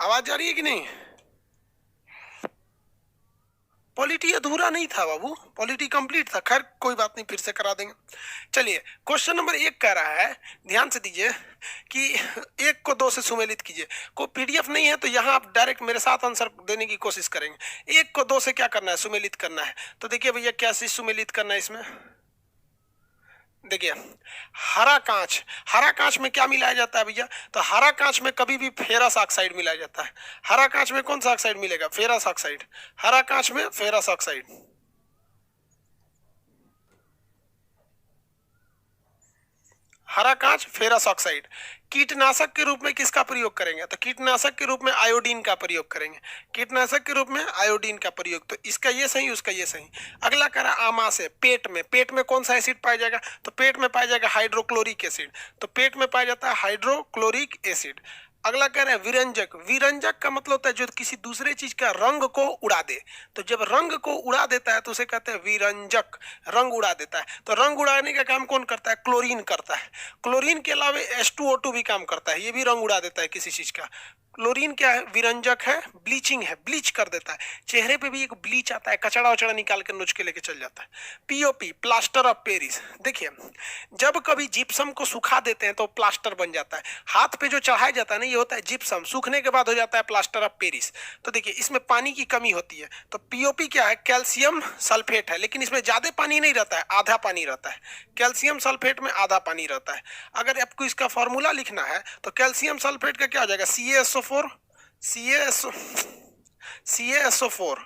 आवाज जा रही है कि नहीं? पॉलिटी अधूरा नहीं था बाबू, पॉलिटी कंप्लीट था। खैर कोई बात नहीं, फिर से करा देंगे। चलिए क्वेश्चन नंबर 1 कह रहा है, ध्यान से दीजिए कि 1 को 2 से सुमेलित कीजिए। कोई पीडीएफ नहीं है तो यहाँ आप डायरेक्ट मेरे साथ आंसर देने की कोशिश करेंगे। 1 को 2 से क्या करना है? सुमेलित करना है। तो देखिए भैया क्या चीज सुमेलित करना है इसमें। देखिए हरा कांच में क्या मिलाया जाता है भैया? तो हरा कांच में कभी भी फेरस ऑक्साइड मिलाया जाता है। हरा कांच में कौन सा ऑक्साइड मिलेगा? Ferrous oxide. हरा कांच में फेरस ऑक्साइड। हरा कांच फेरस ऑक्साइड। कीटनाशक के रूप में किसका प्रयोग करेंगे? तो कीटनाशक के रूप में आयोडीन का प्रयोग करेंगे। कीटनाशक के रूप में आयोडीन का प्रयोग। तो इसका ये सही, उसका ये सही। अगला करा आमाशय। पेट में कौन सा एसिड पाया जाएगा? तो पेट में पाया जाएगा हाइड्रोक्लोरिक एसिड। तो पेट में पाया जाता है हाइड्रोक्लोरिक एसिड। अगला कह रहे हैं विरंजक। विरंजक का मतलब होता है जो किसी दूसरे चीज का रंग को उड़ा दे। तो जब रंग को उड़ा देता है तो उसे कहते हैं विरंजक। रंग उड़ा देता है। तो रंग उड़ाने का काम कौन करता है? क्लोरीन करता है। क्लोरीन के अलावा H2O2 भी काम करता है, ये भी रंग उड़ा देता है किसी चीज का। क्लोरीन क्या है? विरंजक है, ब्लीचिंग है, ब्लीच कर देता है। चेहरे पे भी एक ब्लीच आता है, कचड़ा वचड़ा निकाल के नोच के लेके चल जाता है। POP, plaster of Paris. देखिए जब कभी जिप्सम को सुखा देते हैं तो प्लास्टर बन जाता है। हाथ पे जो चढ़ाया जाता है ना, ये होता है जिप्सम। सूखने के बाद हो जाता है प्लास्टर ऑफ पेरिस। तो देखिए इसमें पानी की कमी होती है। तो पीओपी क्या है? कैल्शियम सल्फेट है, लेकिन इसमें ज्यादा पानी नहीं रहता है, आधा पानी रहता है। कैल्शियम सल्फेट में आधा पानी रहता है। अगर आपको इसका फॉर्मूला लिखना है तो कैल्शियम सल्फेट का क्या हो जाएगा? CaSO4। CaSO4।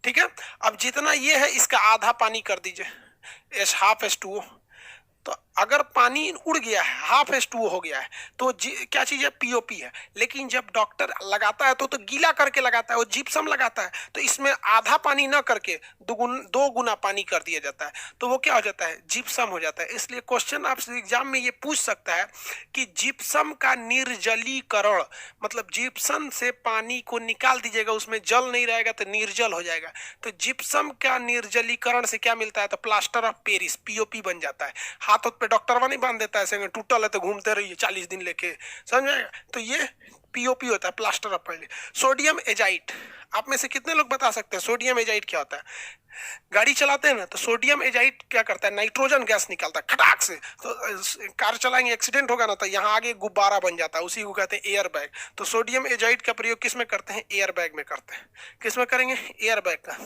ठीक है। अब जितना ये है इसका आधा पानी कर दीजिए, हाफ H2O। तो अगर पानी उड़ गया है, हाफ H2O हो गया है, तो क्या चीज है? पीओपी है। लेकिन जब डॉक्टर लगाता है तो गीला करके लगाता है, वो जिप्सम लगाता है, तो इसमें आधा पानी ना करके 2 गुना पानी कर दिया जाता है। तो वो क्या हो जाता है? जिप्सम हो जाता है। इसलिए क्वेश्चन आपसे एग्जाम में ये पूछ सकता है कि जिप्सम का निर्जलीकरण, मतलब जिप्सम से पानी को निकाल दीजिएगा, उसमें जल नहीं रहेगा तो निर्जल हो जाएगा। तो जिप्सम का निर्जलीकरण से क्या मिलता है? तो प्लास्टर ऑफ पेरिस, पीओपी बन जाता है। हाथ पे डॉक्टरवा नहीं बांध देता है, टूटल है तो घूमते रहिए 40 दिन लेके, समझ? तो ये पीओपी होता है, प्लास्टर ऑफ पेरिस। सोडियम एजाइट। आप में से कितने लोग बता सकते हैं सोडियम एजाइट क्या होता है? गाड़ी चलाते हैं ना तो सोडियम एजाइट क्या करता है? नाइट्रोजन गैस निकालता है खटाक से। तो कार चलाएंगे, एक्सीडेंट होगा ना तो यहाँ आगे गुब्बारा बन जाता है, उसी को कहते हैं एयर बैग। तो सोडियम एजाइट का प्रयोग किस में करते हैं? एयर बैग में करते हैं। किस में करेंगे? एयर बैग का।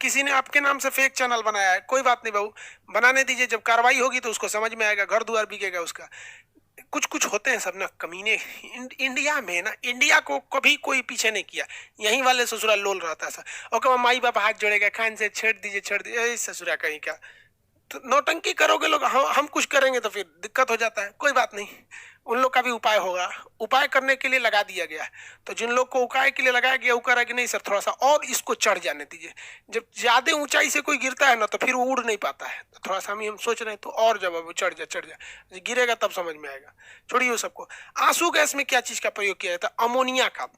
किसी ने आपके नाम से फेक चैनल बनाया है, कोई बात नहीं बहू, बनाने दीजिए। जब कार्रवाई होगी तो उसको समझ में आएगा, घर द्वार बिकेगा उसका। कुछ कुछ होते हैं सब ना कमीने। इंडिया में ना, इंडिया को कभी कोई पीछे नहीं किया। यहीं वाले ससुरा लोल रहता है सा। और कब माई बाप हाथ जोड़ेगा, खान से छेड़ दीजिए, छेड़ दीजिए, ससुरा कहीं का। तो नौटंकी करोगे लोग, हम कुछ करेंगे तो फिर दिक्कत हो जाता है। कोई बात नहीं, उन लोग का भी उपाय होगा। उपाय करने के लिए लगा दिया गया है। तो जिन लोग को उपाय के लिए लगाया गया वो कह रहा है कि नहीं सर थोड़ा सा और इसको चढ़ जाने दीजिए। जब ज्यादा ऊंचाई से कोई गिरता है ना तो फिर वो उड़ नहीं पाता है। तो थोड़ा सा हम सोच रहे हैं तो और जब वो चढ़ जा गिरेगा तब समझ में आएगा। छोड़िए वो सबको। आंसू गैस में क्या चीज का प्रयोग किया जाता है? अमोनिया का।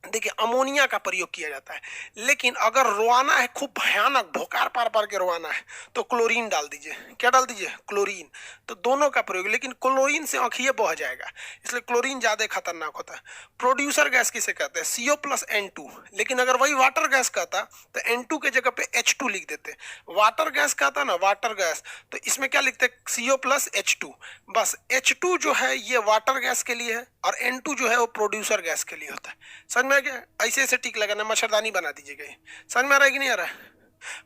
देखिए अमोनिया का प्रयोग किया जाता है। लेकिन अगर रोआना है, खूब भयानक भोकार पार पार के रोआना है, तो क्लोरीन डाल दीजिए। क्या डाल दीजिए? क्लोरीन। तो दोनों का प्रयोग, लेकिन क्लोरीन से आंखिए बह जाएगा, इसलिए क्लोरीन ज्यादा खतरनाक होता है। प्रोड्यूसर गैस किसे कहते हैं? CO+N2। लेकिन अगर वही वाटर गैस कहता तो N2 के जगह पे H2 लिख देते। वाटर गैस कहता ना, वाटर गैस, तो इसमें क्या लिखते? CO+H2। बस H2 जो है ये वाटर गैस के लिए है और N2 जो है वो प्रोड्यूसर गैस के लिए होता है। समझ में आ गया? ऐसे ऐसे टिक लगाना, मच्छरदानी बना दीजिएगा। समझ में आ रहा है कि नहीं आ रहा है?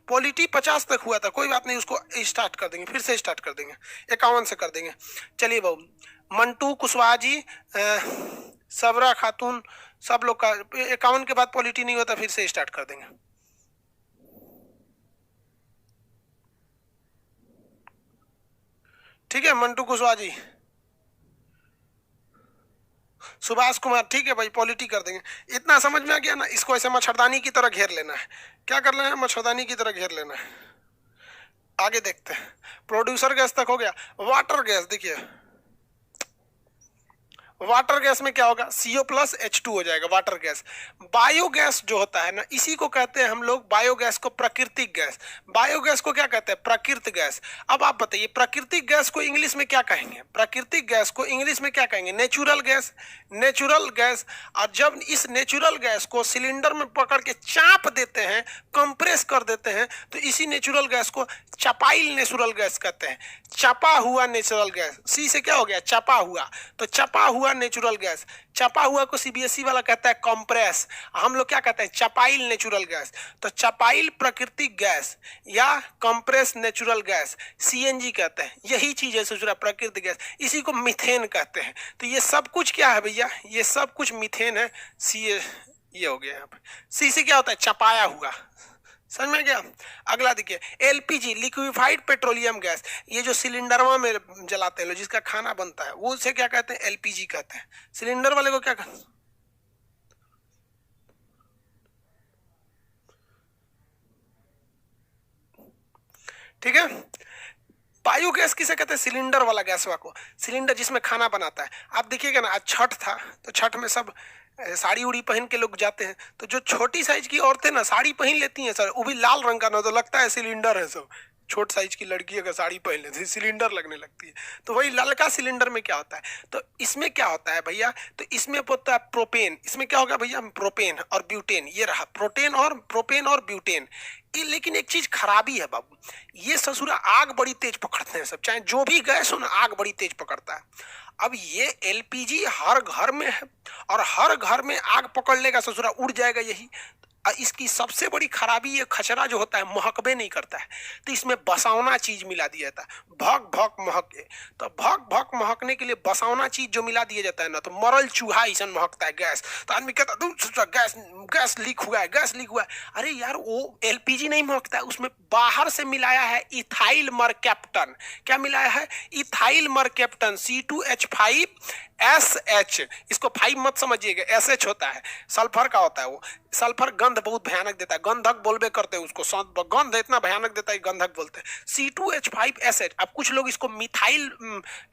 पॉलिटी 50 तक हुआ था, कोई बात नहीं, उसको स्टार्ट कर देंगे, फिर से स्टार्ट कर देंगे, 51 से कर देंगे। चलिए बाबू, मंटू कुशवाहा जी, सबरा खातून, सब लोग का 51 के बाद पॉलिटी नहीं होता, फिर से स्टार्ट कर देंगे। ठीक है मंटू कुशवाहा जी, सुभाष कुमार, ठीक है भाई, पॉलिटी कर देंगे। इतना समझ में आ गया ना? इसको ऐसे मच्छरदानी की तरह घेर लेना है। क्या कर लेना है? मच्छरदानी की तरह घेर लेना है। आगे देखते हैं। प्रोड्यूसर गैस तक हो गया। वाटर गैस, देखिए वाटर गैस में क्या होगा, CO प्लस H2 हो जाएगा वाटर गैस। बायोगैस जो होता है ना, इसी को कहते हैं हम लोग, बायोगैस को प्राकृतिक गैस, बायोगैस को क्या कहते हैं, प्राकृतिक गैस। अब आप बताइए प्राकृतिक गैस को इंग्लिश में क्या कहेंगे, प्राकृतिक गैस को इंग्लिश में क्या कहेंगे, नेचुरल गैस, नेचुरल गैस। और जब इस नेचुरल गैस को सिलेंडर में पकड़ के चाप देते हैं, कंप्रेस कर देते हैं, तो इसी नेचुरल गैस को चपाइल नेचुरल गैस कहते हैं, चपा हुआ नेचुरल गैस। सी से क्या हो गया, चपा हुआ, तो चपा हुआ नेचुरल गैस। चपा हुआ को CBSE वाला कहता है कंप्रेस, हम लोग क्या कहते हैं, चपाइल नेचुरल गैस। तो चपाइल प्राकृतिक गैस या कंप्रेस नेचुरल गैस, CNG कहते हैं, यही चीज है सोच रहा प्राकृतिक गैस, इसी को मीथेन कहते हैं। तो ये सब कुछ क्या है भैया, ये सब कुछ मीथेन है। सी ये हो गया यहाँ पे। सी से क्या होता है, चपाया हुआ, समझ में गया। अगला देखिए LPG, लिक्विफाइड पेट्रोलियम गैस, ये जो सिलेंडरवा में जलाते हैं लोग, जिसका खाना बनता है, वो उसे क्या कहते हैं, LPG कहते हैं। सिलेंडर वाले को क्या कहते हैं, ठीक है। बायोगैस किसे कहते हैं, सिलेंडर वाला गैस को, सिलेंडर जिसमें खाना बनाता है। आप देखिएगा ना, आज छठ था तो छठ में सब साड़ी उड़ी पहन के लोग जाते हैं, तो जो छोटी साइज की औरतें ना साड़ी पहन लेती हैं सर, वो भी लाल रंग का ना, तो लगता है सिलेंडर है सब। छोट साइज की लड़की अगर साड़ी पहन लेती है सिलेंडर लगने लगती है। तो वही ललका सिलेंडर में क्या होता है, तो इसमें क्या होता है भैया, तो इसमें होता है प्रोपेन, इसमें क्या होगा भैया, प्रोपेन और ब्यूटेन, ये रहा प्रोपेन और ब्यूटेन। लेकिन एक चीज खराबी है बाबू, ये ससुरा आग बड़ी तेज पकड़ते हैं सब, चाहे जो भी गैस हो ना, आग बड़ी तेज पकड़ता है। अब ये LPG हर घर में है, और हर घर में आग पकड़ लेगा ससुरा, उड़ जाएगा यही। इसकी सबसे बड़ी खराबी, ये खचरा जो होता है महकबे नहीं करता है, तो इसमें बसौना चीज मिला दिया जाता है, भक भक महके। तो भक भक महकने के लिए बसौना चीज जो मिला दिया जाता है ना, तो मरल चूहा ऐसा महकता है गैस। तो आदमी कहता गैस गैस लीक हुआ है, गैस लीक हुआ है। अरे यार वो LPG नहीं महकता है, उसमें बाहर से मिलाया है इथाइल मरकैप्टन। क्या मिलाया है, इथाइल मरकैप्टन, C2H5SH। इसको 5 मत समझिएगा, SH होता है, सल्फर का होता है वो। सल्फर गंध बहुत भयानक देता है, गंधक बोलबे करते हैं उसको, गंध इतना भयानक देता है गंधक बोलते हैं, C2H5SH। अब कुछ लोग इसको मिथाइल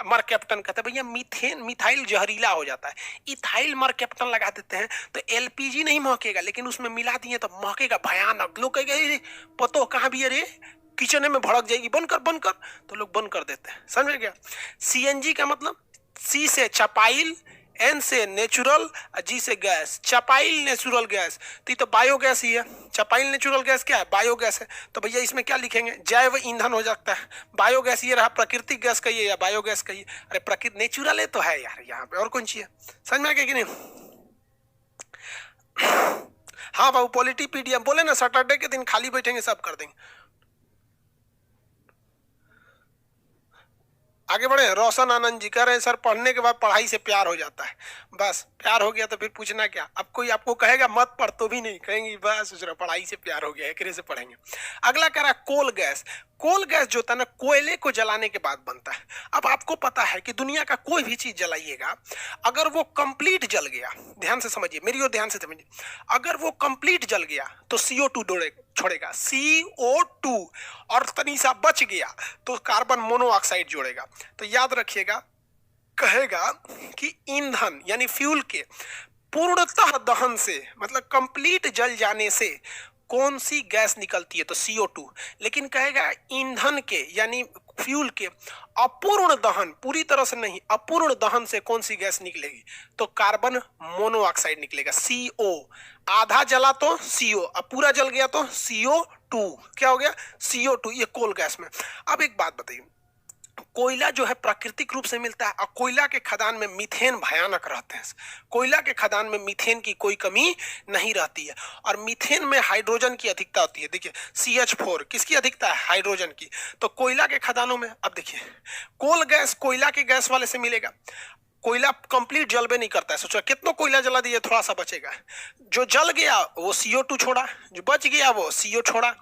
मरकैप्टन कहते हैं, भैया मीथेन, मिथाइल जहरीला हो जाता है, इथाइल मरकैप्टन लगा देते हैं, तो LPG नहीं महकेगा, लेकिन उसमें मिला दिए तो महकेगा भयानक। लोग कहेंगे पतो कहाँ भी, अरे किचन में भड़क जाएगी, बंद कर बंद कर, तो लोग बंद कर देते हैं, समझ में गया। CNG का मतलब, C से चपाइल, N से नेचुरल, G से गैस, चपाइल नेचुरल गैस। तो ये तो बायोगैस ही है, चपाइल नेचुरल गैस क्या है, बायोगैस है। तो भैया इसमें क्या लिखेंगे, जैव ईंधन हो जाता है। बायोगैस ये रहा, प्राकृतिक गैस कहिए या बायोगैस कहिए, अरे प्राकृतिक नेचुरल है तो है यार, यहाँ पे और कौन सी है, समझ में आ गया कि नहीं। हाँ बाबू, पॉलिटीपीडियम बोले ना, सैटरडे के दिन खाली बैठेंगे सब कर देंगे। आगे बढ़े, रोशन आनंद जी कह रहे हैं सर पढ़ने के बाद पढ़ाई से प्यार हो जाता है, बस प्यार हो गया तो फिर पूछना क्या। अब कोई आपको कहेगा मत पढ़ तो भी नहीं कहेंगे, बस सोच रहा पढ़ाई से प्यार हो गया है, एकरे से पढ़ेंगे। अगला कह रहा कोल गैस। कोल गैस जो होता है ना, कोयले को जलाने के बाद बनता है। अब आपको पता है कि दुनिया का कोई भी चीज जलाइएगा, अगर वो कंप्लीट जल गया, ध्यान से समझिए मेरी और ध्यान से समझिए, अगर वो कंप्लीट जल गया तो CO2 छोड़ेगा, CO2, और तनी सा बच गया तो कार्बन मोनोऑक्साइड जोड़ेगा। तो याद रखिएगा, कहेगा कि ईंधन यानी फ्यूल के पूर्णतः दहन से, मतलब कंप्लीट जल जाने से कौन सी गैस निकलती है, तो CO2। लेकिन कहेगा ईंधन के यानी फ्यूल के अपूर्ण दहन, पूरी तरह से नहीं, अपूर्ण दहन से कौन सी गैस निकलेगी, तो कार्बन मोनोऑक्साइड निकलेगा, CO। आधा जला तो CO, अब पूरा जल गया तो CO2। क्या हो गया, CO2, ये कोल गैस में। अब एक बात बताइए, कोयला जो है प्राकृतिक रूप से मिलता है, और कोयला के खदान में मीथेन भयानक रहते हैं। कोयला के खदान में मीथेन की कोई कमी नहीं रहती है, और मीथेन में हाइड्रोजन की अधिकता होती है। देखिए CH4 किसकी अधिकता है, हाइड्रोजन की। तो कोयला के खदानों में, अब देखिए कोल गैस कोयला के गैस वाले से मिलेगा, कोयला कंप्लीट जलबे नहीं करता है, सोचो कितना कोयला जला दिए थोड़ा सा बचेगा, जो जल गया वो CO2 छोड़ा, जो बच गया वो CO छोड़ा।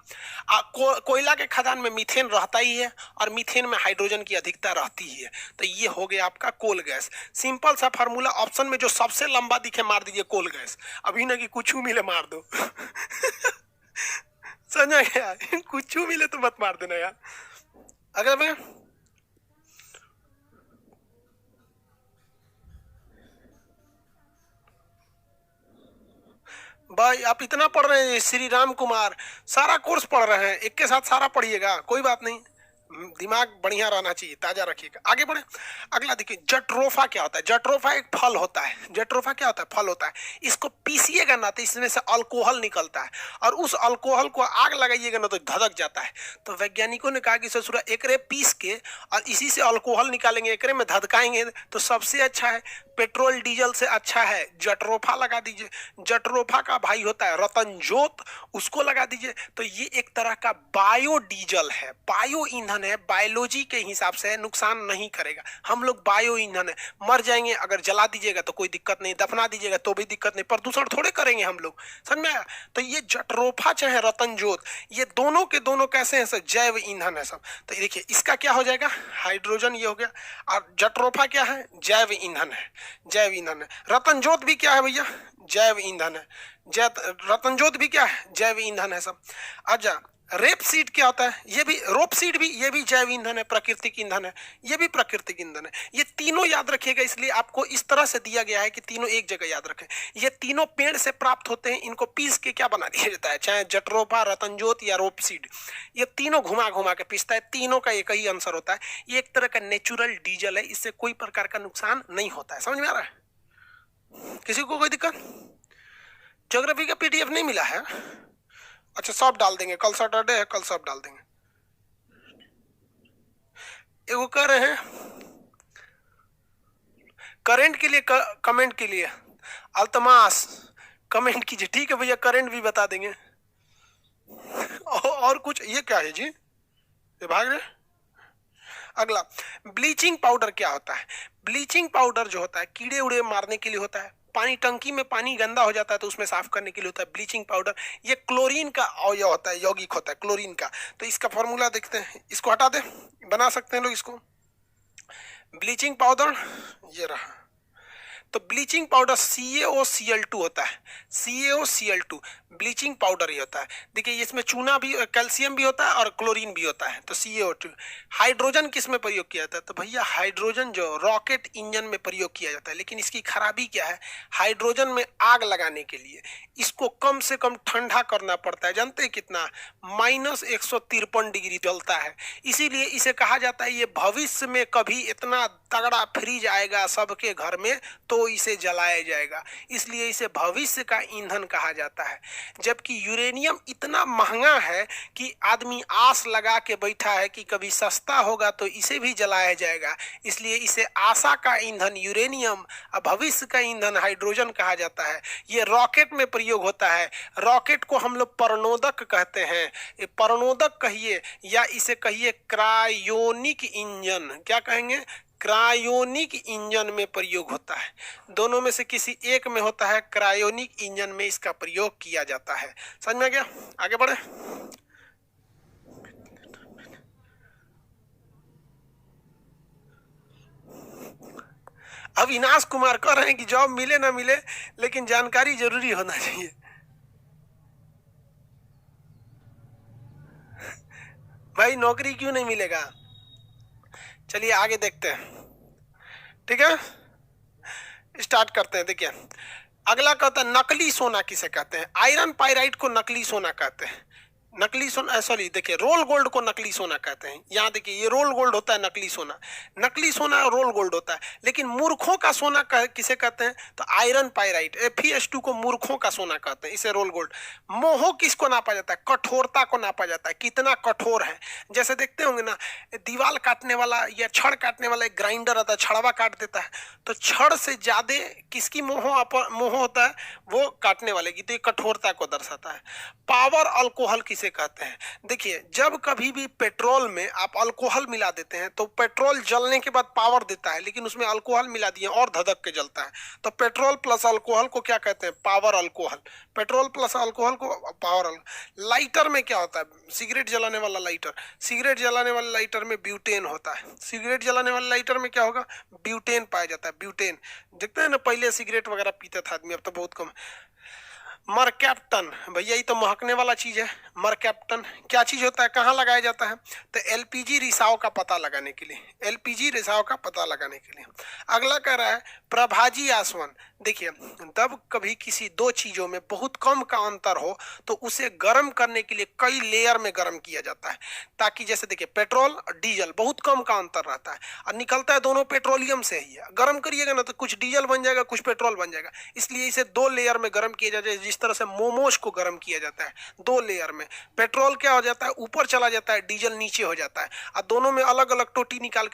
कोयला के खदान में मीथेन रहता ही है, और मीथेन में हाइड्रोजन की अधिकता रहती ही है। तो ये हो गया आपका कोल गैस। सिंपल सा फार्मूला, ऑप्शन में जो सबसे लंबा दिखे मार दीजिए कोल गैस, अभी ना कि कुछ मिले मार दो समझ गया, कुछ मिले तो मत मार देना यार। अगर मैं भाई आप इतना पढ़ रहे हैं, श्री राम कुमार सारा कोर्स पढ़ रहे हैं, एक के साथ सारा पढ़िएगा, कोई बात नहीं, दिमाग बढ़िया रहना चाहिए, ताजा रखिएगा। आगे बढ़े, अगला देखिए, जट्रोफा क्या होता है? जट्रोफा एक फल होता है। जट्रोफा क्या होता है? फल होता है। इसको पीसिएगा ना तो इसमें से अल्कोहल निकलता है, और उस अल्कोहल को आग लगाइएगा ना तो धधक जाता है। तो वैज्ञानिकों ने कहा कि ससुरा एकरे पीस के और इसी से अल्कोहल निकालेंगे, एकरे में धधकाएंगे तो सबसे अच्छा है, पेट्रोल डीजल से अच्छा है जट्रोफा लगा दीजिए। जट्रोफा का भाई होता है रतनजोत, उसको लगा दीजिए। तो ये एक तरह का बायो डीजल है, बायो ईंधन है, बायोलॉजी के हिसाब से नुकसान नहीं करेगा। हम लोग बायो ईंधन है, मर जाएंगे अगर जला दीजिएगा तो कोई दिक्कत नहीं, दफना दीजिएगा तो भी दिक्कत नहीं, प्रदूषण थोड़े करेंगे हम लोग, समझ में आया? तो ये जट्रोफा चाहे रतनजोत, ये दोनों के दोनों कैसे हैं? सब जैव ईंधन है सब। तो देखिए इसका क्या हो जाएगा? हाइड्रोजन ये हो गया, और जट्रोफा क्या है? जैव ईंधन है, जैव ईंधन है। रतनजोत भी क्या है भैया? जैव ईंधन है। रतनजोत भी क्या है? जैव ईंधन है सब। अच्छा, रेप सीड क्या होता है? ये भी, रोप सीड भी, ये भी जैव ईंधन है, प्राकृतिक ईंधन है, ये भी प्राकृतिक ईंधन है। ये तीनों याद रखिएगा, इसलिए आपको इस तरह से दिया गया है कि तीनों एक जगह याद रखें। ये तीनों पेड़ से प्राप्त होते हैं, इनको पीस के क्या बना दिया जाता है, चाहे जट्रोफा, रतनजोत या रोप सीड, ये तीनों घुमा घुमा के पीसता है, तीनों का एक ही आंसर होता है। ये एक तरह का नेचुरल डीजल है, इससे कोई प्रकार का नुकसान नहीं होता है। समझ में आ रहा है? किसी को कोई दिक्कत? ज्योग्राफी का पीडीएफ नहीं मिला है? अच्छा, सब डाल देंगे, कल सैटरडे है, कल सब डाल देंगे। वो कह रहे हैं करंट के लिए, कमेंट के लिए अल्तमास कमेंट कीजिए। ठीक है भैया, करंट भी बता देंगे। और कुछ? ये क्या है जी, ये भाग रहे। अगला, ब्लीचिंग पाउडर क्या होता है? ब्लीचिंग पाउडर जो होता है कीड़े उड़े मारने के लिए होता है, पानी, टंकी में पानी गंदा हो जाता है तो उसमें साफ करने के लिए होता है ब्लीचिंग पाउडर। ये क्लोरीन का अवयव होता है, यौगिक होता है क्लोरीन का। तो इसका फॉर्मूला देखते हैं, इसको हटा दे, बना सकते हैं लोग इसको। ब्लीचिंग पाउडर ये रहा। तो ब्लीचिंग पाउडर CaOCl2 होता है, CaOCl2 ब्लीचिंग पाउडर ही होता है। देखिए इसमें चूना भी, कैल्शियम भी होता है और क्लोरीन भी होता है। तो CaO2। हाइड्रोजन किस में प्रयोग किया जाता है? तो भैया हाइड्रोजन जो रॉकेट इंजन में प्रयोग किया जाता है, लेकिन इसकी खराबी क्या है? हाइड्रोजन में आग लगाने के लिए इसको कम से कम ठंडा करना पड़ता है, जानते हैं कितना? -153 डिग्री जलता है। इसीलिए इसे कहा जाता है ये भविष्य में कभी इतना तगड़ा फ्रिज आएगा सबके घर में तो इसे जलाया जाएगा, इसलिए इसे भविष्य का ईंधन कहा जाता है। जबकि यूरेनियम इतना महंगा है कि आदमी आस लगा के बैठा है कि कभी सस्ता होगा तो इसे भी जलाया जाएगा, इसलिए इसे आशा का ईंधन यूरेनियम और भविष्य का ईंधन हाइड्रोजन कहा जाता है। ये रॉकेट में प्रयोग होता है। रॉकेट को हम लोग परनोदक कहते हैं, ये परनोदक कहिए या इसे कहिए क्रायोनिक इंजन। क्या कहेंगे? क्रायोनिक इंजन में प्रयोग होता है। दोनों में से किसी एक में होता है, क्रायोनिक इंजन में इसका प्रयोग किया जाता है। समझ में आ गया? आगे बढ़े। अविनाश कुमार कह रहे हैं कि जॉब मिले ना मिले लेकिन जानकारी जरूरी होना चाहिए। भाई नौकरी क्यों नहीं मिलेगा? चलिए आगे देखते हैं, ठीक है, स्टार्ट करते हैं। देखिए अगला कहता है नकली सोना किसे कहते हैं? आयरन पाइराइट को नकली सोना कहते हैं। नकली सोना, सॉरी, देखिए रोल गोल्ड को नकली सोना कहते हैं। यहाँ देखिए ये रोल गोल्ड होता है, नकली सोना, नकली सोना रोल गोल्ड होता है। लेकिन मूर्खों का सोना किसे कहते हैं? तो आयरन पाइराइट Fe2 को मूर्खों का सोना कहते हैं, इसे रोल गोल्ड। मोह किसको नापा जाता है? कठोरता को नापा जाता है, कितना कठोर है। जैसे देखते होंगे ना, दीवार काटने वाला या छड़ काटने वाला एक ग्राइंडर आता है, छड़वा काट देता है, तो छड़ से ज्यादा किसकी मोह होता है? वो काटने वाले की। तो ये कठोरता को दर्शाता है। पावर अल्कोहल किसे कहते हैं? देखिए जब कभी भी पेट्रोल में आप अल्कोहल मिला देते हैं तो पेट्रोल जलने के बाद पावर देता है, लेकिन उसमें अल्कोहल मिला दिए और धधक के जलता है। तो पेट्रोल प्लस अल्कोहल को क्या कहते हैं? Power alcohol. Petrol plus alcohol को पावर अल्कोहल। लाइटर में क्या होता है? सिगरेट जलाने वाला लाइटर, सिगरेट जलाने वाले लाइटर में ब्यूटेन होता है। सिगरेट जलाने वाले लाइटर में क्या होगा? ब्यूटेन पाया जाता है, ब्यूटेन। देखते हैं ना, पहले सिगरेट वगैरह पीता था आदमी, अब तो बहुत कम। मरकैप्टन, भैया ये तो महकने वाला चीज है। मरकैप्टन क्या चीज होता है, कहाँ लगाया जाता है? तो एलपीजी रिसाव का पता लगाने के लिए, एलपीजी रिसाव का पता लगाने के लिए। अगला कह रहा है प्रभाजी आसवन। देखिए, तब कभी किसी दो चीजों में बहुत कम का अंतर हो तो उसे गर्म करने के लिए कई लेयर में गर्म किया जाता है, ताकि जैसे देखिए पेट्रोल और डीजल बहुत कम का अंतर रहता है और निकलता है दोनों पेट्रोलियम से ही है। गर्म करिएगा ना तो कुछ डीजल बन जाएगा, कुछ पेट्रोल बन जाएगा, इसलिए इसे दो लेयर में गर्म किया जाता है। जिस तरह से मोमोज को गर्म किया जाता है दो लेयर में, पेट्रोल क्या हो जाता है ऊपर चला जाता है, डीजल नीचे हो जाता है और दोनों में अलग अलग टोटी निकाल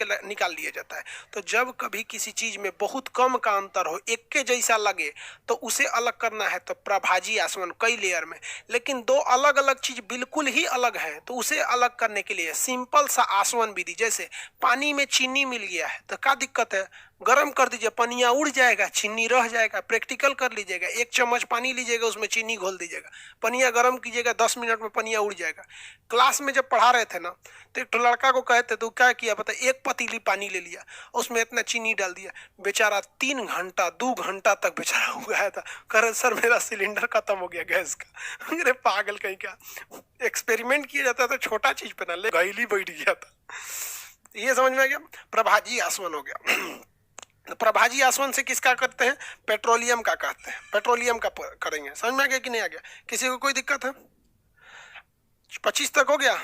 लिया जाता है। तो जब कभी किसी चीज में बहुत कम का अंतर हो, एक के जैसा लगे, तो उसे अलग करना है तो प्रभाजी आसवन कई लेयर में। लेकिन दो अलग अलग चीज बिल्कुल ही अलग है तो उसे अलग करने के लिए सिंपल सा आसवन विधि, जैसे पानी में चीनी मिल गया है तो क्या दिक्कत है, गर्म कर दीजिए, पनिया उड़ जाएगा, चीनी रह जाएगा। प्रैक्टिकल कर लीजिएगा, 1 चम्मच पानी लीजिएगा, उसमें चीनी घोल दीजिएगा, पनिया गर्म कीजिएगा, 10 मिनट में पनिया उड़ जाएगा। क्लास में जब पढ़ा रहे थे ना तो एक लड़का को कहते तो क्या किया पता, एक पतीली पानी ले लिया, उसमें इतना चीनी डाल दिया, बेचारा 3 घंटा 2 घंटा तक बेचारा उगाया था। कह रहे सर मेरा सिलेंडर खत्म हो गया गैस का। अरे पागल कहीं का, एक्सपेरिमेंट किया जाता था छोटा चीज पे ना, ले घायली बैठ गया था। ये समझ में आ गया, प्रभाजी आसवन हो गया। तो प्रभाजी आसवन से किसका करते हैं, पेट्रोलियम का कहते हैं, पेट्रोलियम का करेंगे। समझ में आ गया कि नहीं आ गया, किसी को कोई दिक्कत है? 25 तक हो गया।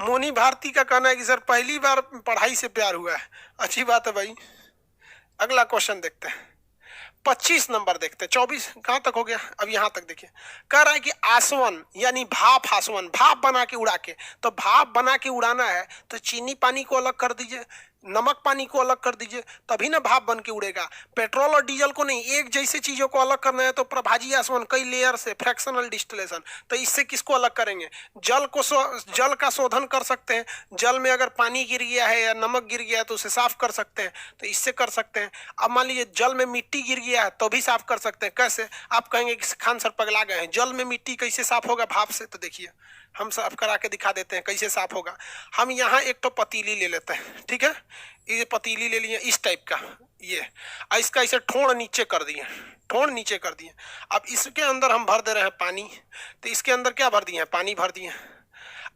मोनी भारती का कहना है कि सर पहली बार पढ़ाई से प्यार हुआ है। अच्छी बात है भाई। अगला क्वेश्चन देखते हैं, 25 नंबर देखते हैं। 24 कहाँ तक हो गया, अब यहाँ तक देखिए। कह रहा है कि आसवन यानी भाप आसवन, भाप बना के उड़ा के, तो भाप बना के उड़ाना है तो चीनी पानी को अलग कर दीजिए, नमक पानी को अलग कर दीजिए, तभी ना भाप बन के उड़ेगा। पेट्रोल और डीजल को नहीं, एक जैसे चीजों को अलग करना है तो प्रभाजी आसवन कई लेयर से, फ्रैक्शनल डिस्टिलेशन। तो इससे किसको अलग करेंगे, जल का शोधन कर सकते हैं, जल में अगर पानी गिर गया है या नमक गिर गया है तो उसे साफ कर सकते हैं, तो इससे कर सकते हैं। अब मान लीजिए जल में मिट्टी गिर गया है तो भी साफ कर सकते हैं। कैसे, आप कहेंगे कि खान सर पगला गए हैं, जल में मिट्टी कैसे साफ होगा भाप से? तो देखिए हम साफ करा के दिखा देते हैं कैसे साफ होगा। हम यहाँ एक तो पतीली ले लेते हैं, ठीक है, ये पतीली ले लिए इस टाइप का, ये इसका इसे ठोड़ नीचे कर दिए, ठोड़ नीचे कर दिए। अब इसके अंदर हम भर दे रहे हैं पानी, तो इसके अंदर क्या भर दिए हैं, पानी भर दिए।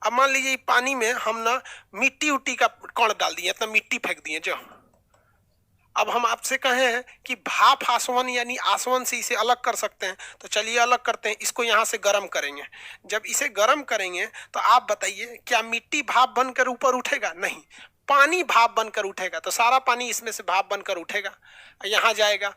अब मान लीजिए पानी में हम ना मिट्टी उट्टी का कण डाल दिए, इतना मिट्टी फेंक दिए जो। अब हम आपसे कहे हैं कि भाप आसवन यानी आसवन से इसे अलग कर सकते हैं, तो चलिए अलग करते हैं। इसको यहाँ से गर्म करेंगे, जब इसे गर्म करेंगे तो आप बताइए क्या मिट्टी भाप बनकर ऊपर उठेगा? नहीं, पानी भाप बनकर उठेगा। तो सारा पानी इसमें से भाप बनकर उठेगा, यहाँ जाएगा।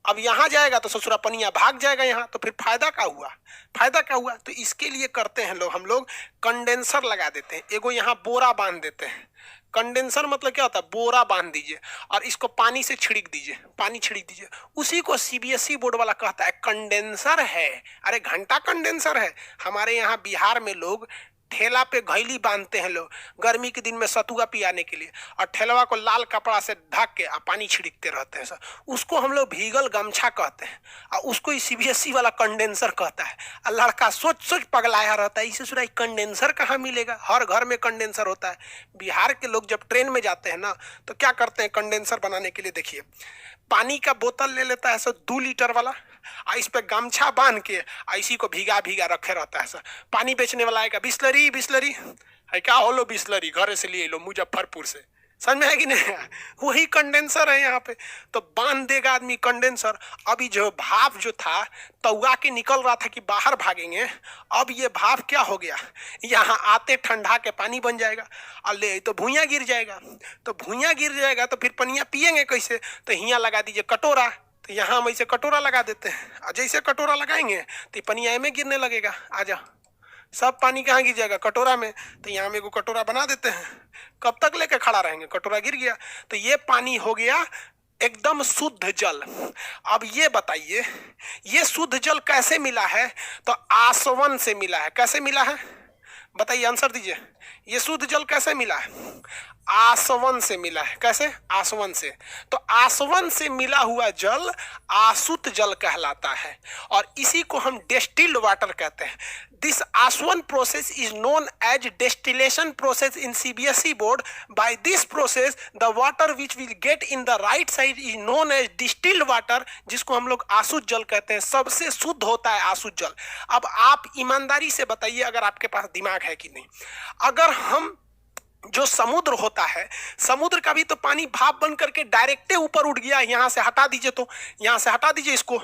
अब यहाँ जाएगा तो ससुरा पनिया भाग जाएगा यहाँ, तो फिर फायदा क्या हुआ, फायदा क्या हुआ? तो इसके लिए करते हैं हम लोग कंडेंसर लगा देते हैं, एगो यहाँ बोरा बांध देते हैं। कंडेंसर मतलब क्या होता है, बोरा बांध दीजिए और इसको पानी से छिड़क दीजिए, पानी छिड़क दीजिए। उसी को सीबीएसई बोर्ड वाला कहता है कंडेंसर है। अरे घंटा कंडेंसर है। हमारे यहाँ बिहार में लोग ठेला पे घैली बांधते हैं लोग, गर्मी के दिन में सतुआ पियाने के लिए, और ठेलवा को लाल कपड़ा से ढक के पानी छिड़कते रहते हैं सर। उसको हम लोग भीगल गमछा कहते हैं और उसको सीबीएसई वाला कंडेंसर कहता है। और लड़का सोच सोच पगलाया रहता है, इसे सुना कंडेंसर कहाँ मिलेगा, हर घर में कंडेंसर होता है। बिहार के लोग जब ट्रेन में जाते हैं ना तो क्या करते हैं कंडेंसर बनाने के लिए, देखिए पानी का बोतल ले लेता है सर 2 लीटर वाला, और इस पे गमछा बांध के इसी को भीगा भीगा रखे रहता है सर। पानी बेचने वाला आएगा, बिस्लरी बिस्लरी है क्या, हो लो बिस्लरी, घर से लिए लो मुजफ्फरपुर से। समझ में है कि नहीं? वही कंडेंसर है यहाँ पे। तो बांध देगा आदमी कंडेंसर। अभी जो भाप जो था तौआ के निकल रहा था कि बाहर भागेंगे, अब ये भाप क्या हो गया, यहाँ आते ठंडा के पानी बन जाएगा और ले तो भुइयाँ गिर जाएगा। तो भुइयाँ गिर जाएगा तो फिर पनिया पियेंगे कैसे? तो यहाँ लगा दीजिए कटोरा, तो यहाँ हम ऐसे कटोरा लगा देते हैं, और जैसे कटोरा लगाएंगे तो पनिया में गिरने लगेगा। आ जाओ, सब पानी कहाँ गिर जाएगा, कटोरा में। तो यहाँ में को कटोरा बना देते हैं, कब तक लेके खड़ा रहेंगे, कटोरा गिर गया। तो ये पानी हो गया एकदम शुद्ध जल। अब ये बताइए ये शुद्ध जल कैसे मिला है? तो आसवन से मिला है। कैसे मिला है बताइए, आंसर दीजिए। ये शुद्ध जल कैसे मिला है? आसवन से मिला है। कैसे? आसवन से। तो आसवन से मिला हुआ जल आसुत जल कहलाता है, और इसी को हम डिस्टिल्ड वाटर कहते हैं। This Aswan process is known as distillation process in CBSE board. By this process, the water which will get in the right side is known as distilled water, जिसको हम लोग आसुत जल कहते हैं। सबसे शुद्ध होता है आसुत जल। अब आप ईमानदारी से बताइए अगर आपके पास दिमाग है कि नहीं। अगर हम जो समुद्र होता है, समुद्र का भी तो पानी भाप बन करके डायरेक्टे ऊपर उठ गया। यहां से हटा दीजिए, तो यहां से हटा दीजिए इसको,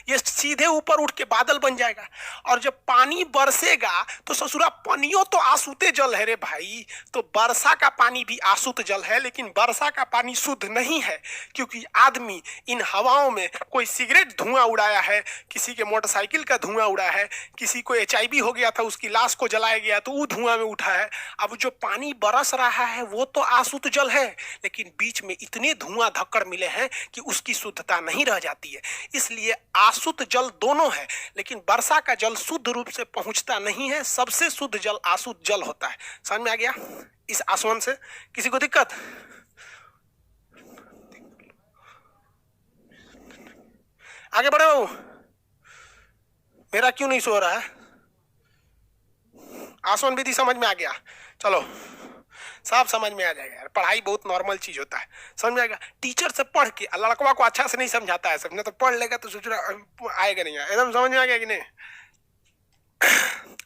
ये सीधे ऊपर उठ के बादल बन जाएगा। और जब पानी बरसेगा तो ससुरा पानियों तो आसूते जल है रे भाई। तो वर्षा का पानी भी आसूत जल है, लेकिन वर्षा का पानी शुद्ध नहीं है, क्योंकि आदमी इन हवाओं में कोई सिगरेट धुआं उड़ाया है, किसी के मोटरसाइकिल का धुआं उड़ा है, किसी को HIV हो गया था उसकी लाश को जलाया गया तो वो धुआं में उठा है। अब जो पानी बरस रहा है वो तो आसूत जल है, लेकिन बीच में इतने धुआं धक्कड़ मिले हैं कि उसकी शुद्धता नहीं रह जाती है। इसलिए आशुद्ध जल दोनों है, लेकिन वर्षा का जल शुद्ध रूप से पहुंचता नहीं है। सबसे शुद्ध जल आशुद्ध जल होता है। समझ में आ गया इस आसवन से? किसी को दिक्कत? आगे बढ़े हो। मेरा क्यों नहीं सो रहा है? आसवन विधि समझ में आ गया? चलो सब समझ में आ जाएगा यार। पढ़ाई बहुत नॉर्मल चीज होता है, समझ में आएगा। टीचर से पढ़ के लड़कवा को अच्छा से नहीं समझाता है, समझना तो पढ़ लेगा तो सोच रहा आएगा नहीं, एकदम समझ में आ गया कि नहीं।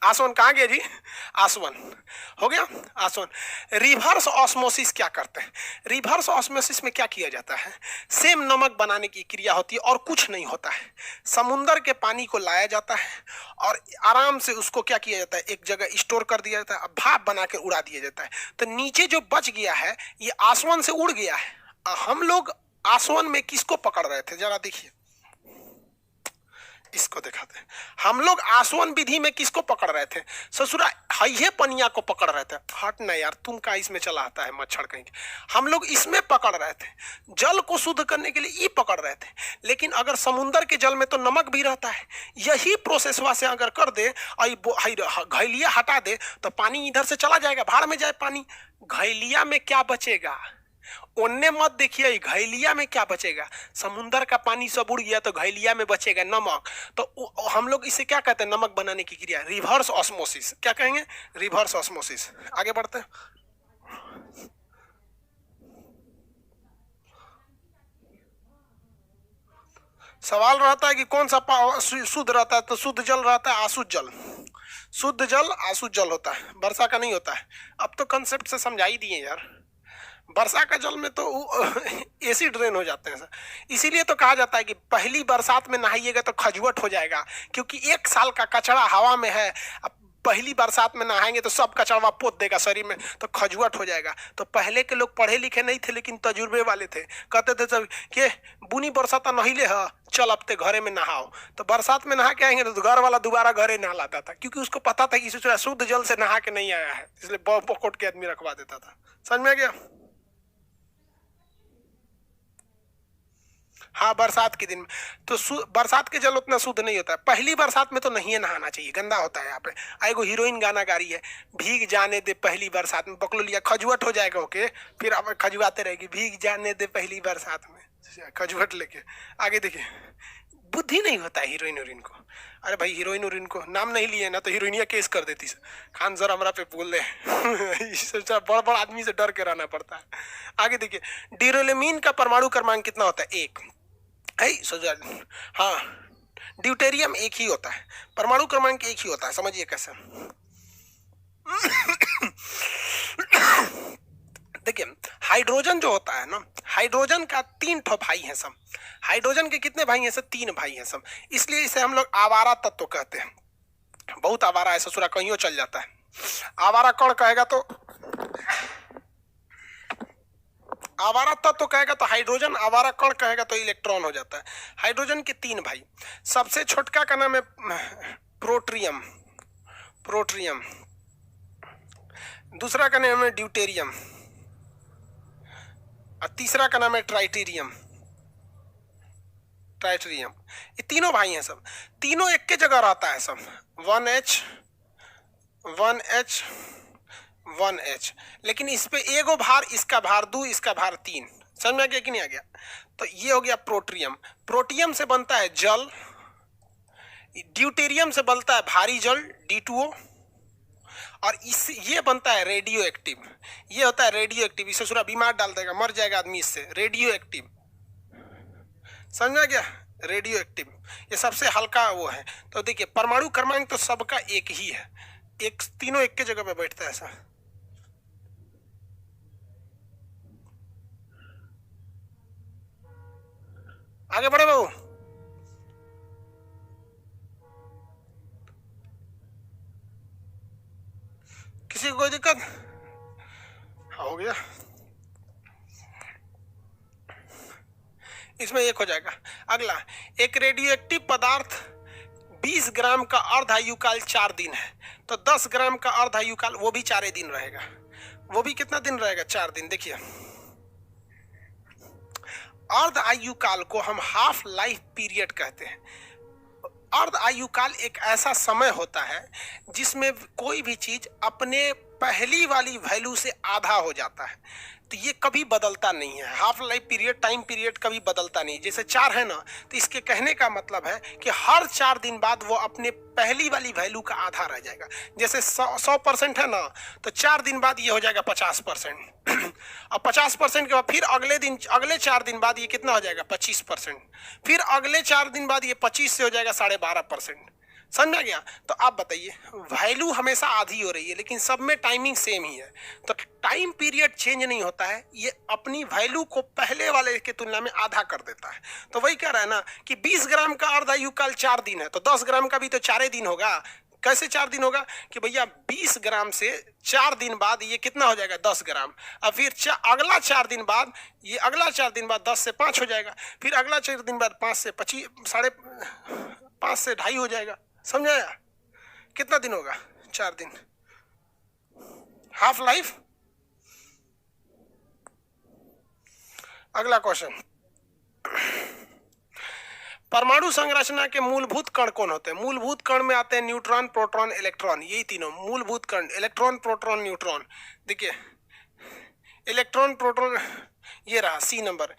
आसवन कहाँ गया जी? आसवन हो गया। आसवन रिवर्स ऑस्मोसिस क्या करते हैं? रिवर्स ऑस्मोसिस में क्या किया जाता है? सेम नमक बनाने की क्रिया होती है और कुछ नहीं होता है। समुंदर के पानी को लाया जाता है और आराम से उसको क्या किया जाता है, एक जगह स्टोर कर दिया जाता है, भाप बना के उड़ा दिया जाता है। तो नीचे जो बच गया है ये आसवन से उड़ गया है। हम लोग आसवन में किसको पकड़ रहे थे जरा देखिए, इसको दिखाते हैं। हम लोग आसवन विधि में किसको पकड़ रहे थे? ससुरा हइये पनिया को पकड़ रहे थे। हट ना यार, तुम का इसमें चला आता है मच्छर कहीं। हम लोग इसमें पकड़ रहे थे, जल को शुद्ध करने के लिए ये पकड़ रहे थे। लेकिन अगर समुद्र के जल में तो नमक भी रहता है, यही प्रोसेस वहां से अगर कर दे और घैलिया हटा दे तो पानी इधर से चला जाएगा, भाड़ में जाए पानी। घैलिया में क्या बचेगा? ओन्ने मत देखिए, घैलिया में क्या बचेगा? समुंदर का पानी सब उड़ गया तो घैलिया में बचेगा नमक। तो हम लोग इसे क्या कहते हैं, नमक बनाने की क्रिया, रिवर्स ऑस्मोसिस। क्या कहेंगे? Reverse osmosis. आगे बढ़ते हैं। सवाल रहता है कि कौन सा शुद्ध रहता है, तो शुद्ध जल रहता है आशुद्ध जल। शुद्ध जल आशुद्ध जल होता है, वर्षा का नहीं होता है। अब तो कंसेप्ट से समझा ही दिए यार। वर्षा का जल में तो एसिड ड्रेन हो जाते हैं सर। इसीलिए तो कहा जाता है कि पहली बरसात में नहाइएगा तो खजुआट हो जाएगा, क्योंकि 1 साल का कचरा हवा में है। अब पहली बरसात में नहाएंगे तो सब कचरा पोत देगा शरीर में, तो खजुआट हो जाएगा। तो पहले के लोग पढ़े लिखे नहीं थे लेकिन तजुर्बे वाले थे, कहते थे सब के बुनी बरसात नहिले है, चल अब ते घरे में नहाओ। तो बरसात में नहा के आएंगे तो घर वाला दोबारा घरे नहा लाता था, क्योंकि उसको पता था कि शुद्ध जल से नहा के नहीं आया है, इसलिए पकोट के आदमी रखवा देता था। समझ में आ गया? हाँ, बरसात के दिन में तो बरसात के जल उतना शुद्ध नहीं होता है। पहली बरसात में तो नहीं नहाना चाहिए, गंदा होता है। यहाँ पे एगो हीरोइन गाना गा रही है, भीग जाने दे पहली बरसात में, पकड़ लिया खजुआट हो जाएगा। ओके, फिर अब खजुआते रहेगी, भीग जाने दे पहली बरसात में, खजुआट लेके। आगे देखिए, बुद्धि नहीं होता है हीरोइन उरीन को। अरे भाई, हीरोइन उरीन को नाम नहीं लिए ना तो हीरोइनिया केस कर देती। खान सर हमरा पे बोल रहे बड़ बड़ आदमी से डर के रहना पड़ता है। आगे देखिए, ड्यूरेलिमीन का परमाणु क्रमांक कितना होता है? 1 है। हाँ, ड्यूटेरियम एक ही होता है, परमाणु क्रमांक एक ही होता है। समझिए कैसे। देखिए, हाइड्रोजन जो होता है ना, हाइड्रोजन का 3 ठो भाई हैं सब। हाइड्रोजन के कितने भाई हैं? सब 3 भाई हैं सब। इसलिए इसे हम लोग आवारा तत्व कहते हैं। बहुत आवारा है, ससुरा कहीं चल जाता है। आवारा कण कहेगा तो आवारा तत्व कहेगा तो हाइड्रोजन, आवारा कण कहेगा तो इलेक्ट्रॉन हो जाता है। हाइड्रोजन के 3 भाई, सबसे छोटका का नाम है प्रोट्रियम, प्रोट्रियम। दूसरा का नाम है ड्यूटेरियम और तीसरा का नाम है ट्राइटेरियम, ट्राइटेरियम। ये तीनों भाई हैं सब, तीनों एक के जगह रहता है सब। 1H 1H 1H, लेकिन इस पे एगो भार, इसका भार 2, इसका भार 3। समझ में आ गया कि नहीं आ गया? तो ये हो गया प्रोट्रियम। प्रोटियम से बनता है जल, ड्यूटेरियम से बनता है भारी जल D2O, और इस ये बनता है रेडियो एक्टिव। ये होता है रेडियो एक्टिव, इसे सूरा बीमार डाल देगा, मर जाएगा आदमी इससे। रेडियो एक्टिव, समझा क्या? रेडियो एक्टिव ये सबसे हल्का वो है। तो देखिए परमाणु क्रमांक तो सबका एक ही है, एक तीनों एक के जगह पे बैठता है ऐसा। आगे बढ़े बाबू। किसी को कोई दिक्कत? हो गया, इसमें एक हो जाएगा। अगला, एक रेडियो एक्टिव पदार्थ 20 ग्राम का अर्ध आयुकाल 4 दिन है, तो 10 ग्राम का अर्ध आयुकाल वो भी 4 दिन रहेगा। वो भी कितना दिन रहेगा? 4 दिन। देखिए अर्ध आयुकाल को हम हाफ लाइफ पीरियड कहते हैं। अर्ध आयुकाल एक ऐसा समय होता है जिसमें कोई भी चीज अपने पहली वाली वैल्यू से आधा हो जाता है, तो ये कभी बदलता नहीं है। Half life period, time period कभी बदलता नहीं। जैसे 4 है ना, तो इसके कहने का मतलब है कि हर 4 दिन बाद वो अपने पहली वाली वैल्यू का आधा रह जाएगा। जैसे 100% है ना, तो 4 दिन बाद ये हो जाएगा 50%। और 50% के बाद फिर अगले 4 दिन बाद ये कितना हो जाएगा? 25%। फिर अगले 4 दिन बाद ये 25 से हो जाएगा 12.5%। समझा गया? तो आप बताइए, वैल्यू हमेशा आधी हो रही है लेकिन सब में टाइमिंग सेम ही है, तो टाइम पीरियड चेंज नहीं होता है, ये अपनी वैल्यू को पहले वाले की तुलना में आधा कर देता है। तो वही कह रहा है ना कि 20 ग्राम का अर्ध आयुकाल 4 दिन है, तो 10 ग्राम का भी तो 4 दिन होगा। कैसे 4 दिन होगा? कि भैया 20 ग्राम से 4 दिन बाद ये कितना हो जाएगा? 10 ग्राम। अब फिर अगला 4 दिन बाद ये, अगला 4 दिन बाद 10 से 5 हो जाएगा, फिर अगला 4 दिन बाद 5 से 25, 5.5 से 2.5 हो जाएगा। समझाया? कितना दिन होगा? 4 दिन। Half life. अगला क्वेश्चन, परमाणु संरचना के मूलभूत कण कौन होते हैं? मूलभूत कण में आते हैं न्यूट्रॉन, प्रोटॉन, इलेक्ट्रॉन, यही तीनों मूलभूत कण। Electron, proton, neutron. देखिए इलेक्ट्रॉन, प्रोटॉन, ये रहा C number,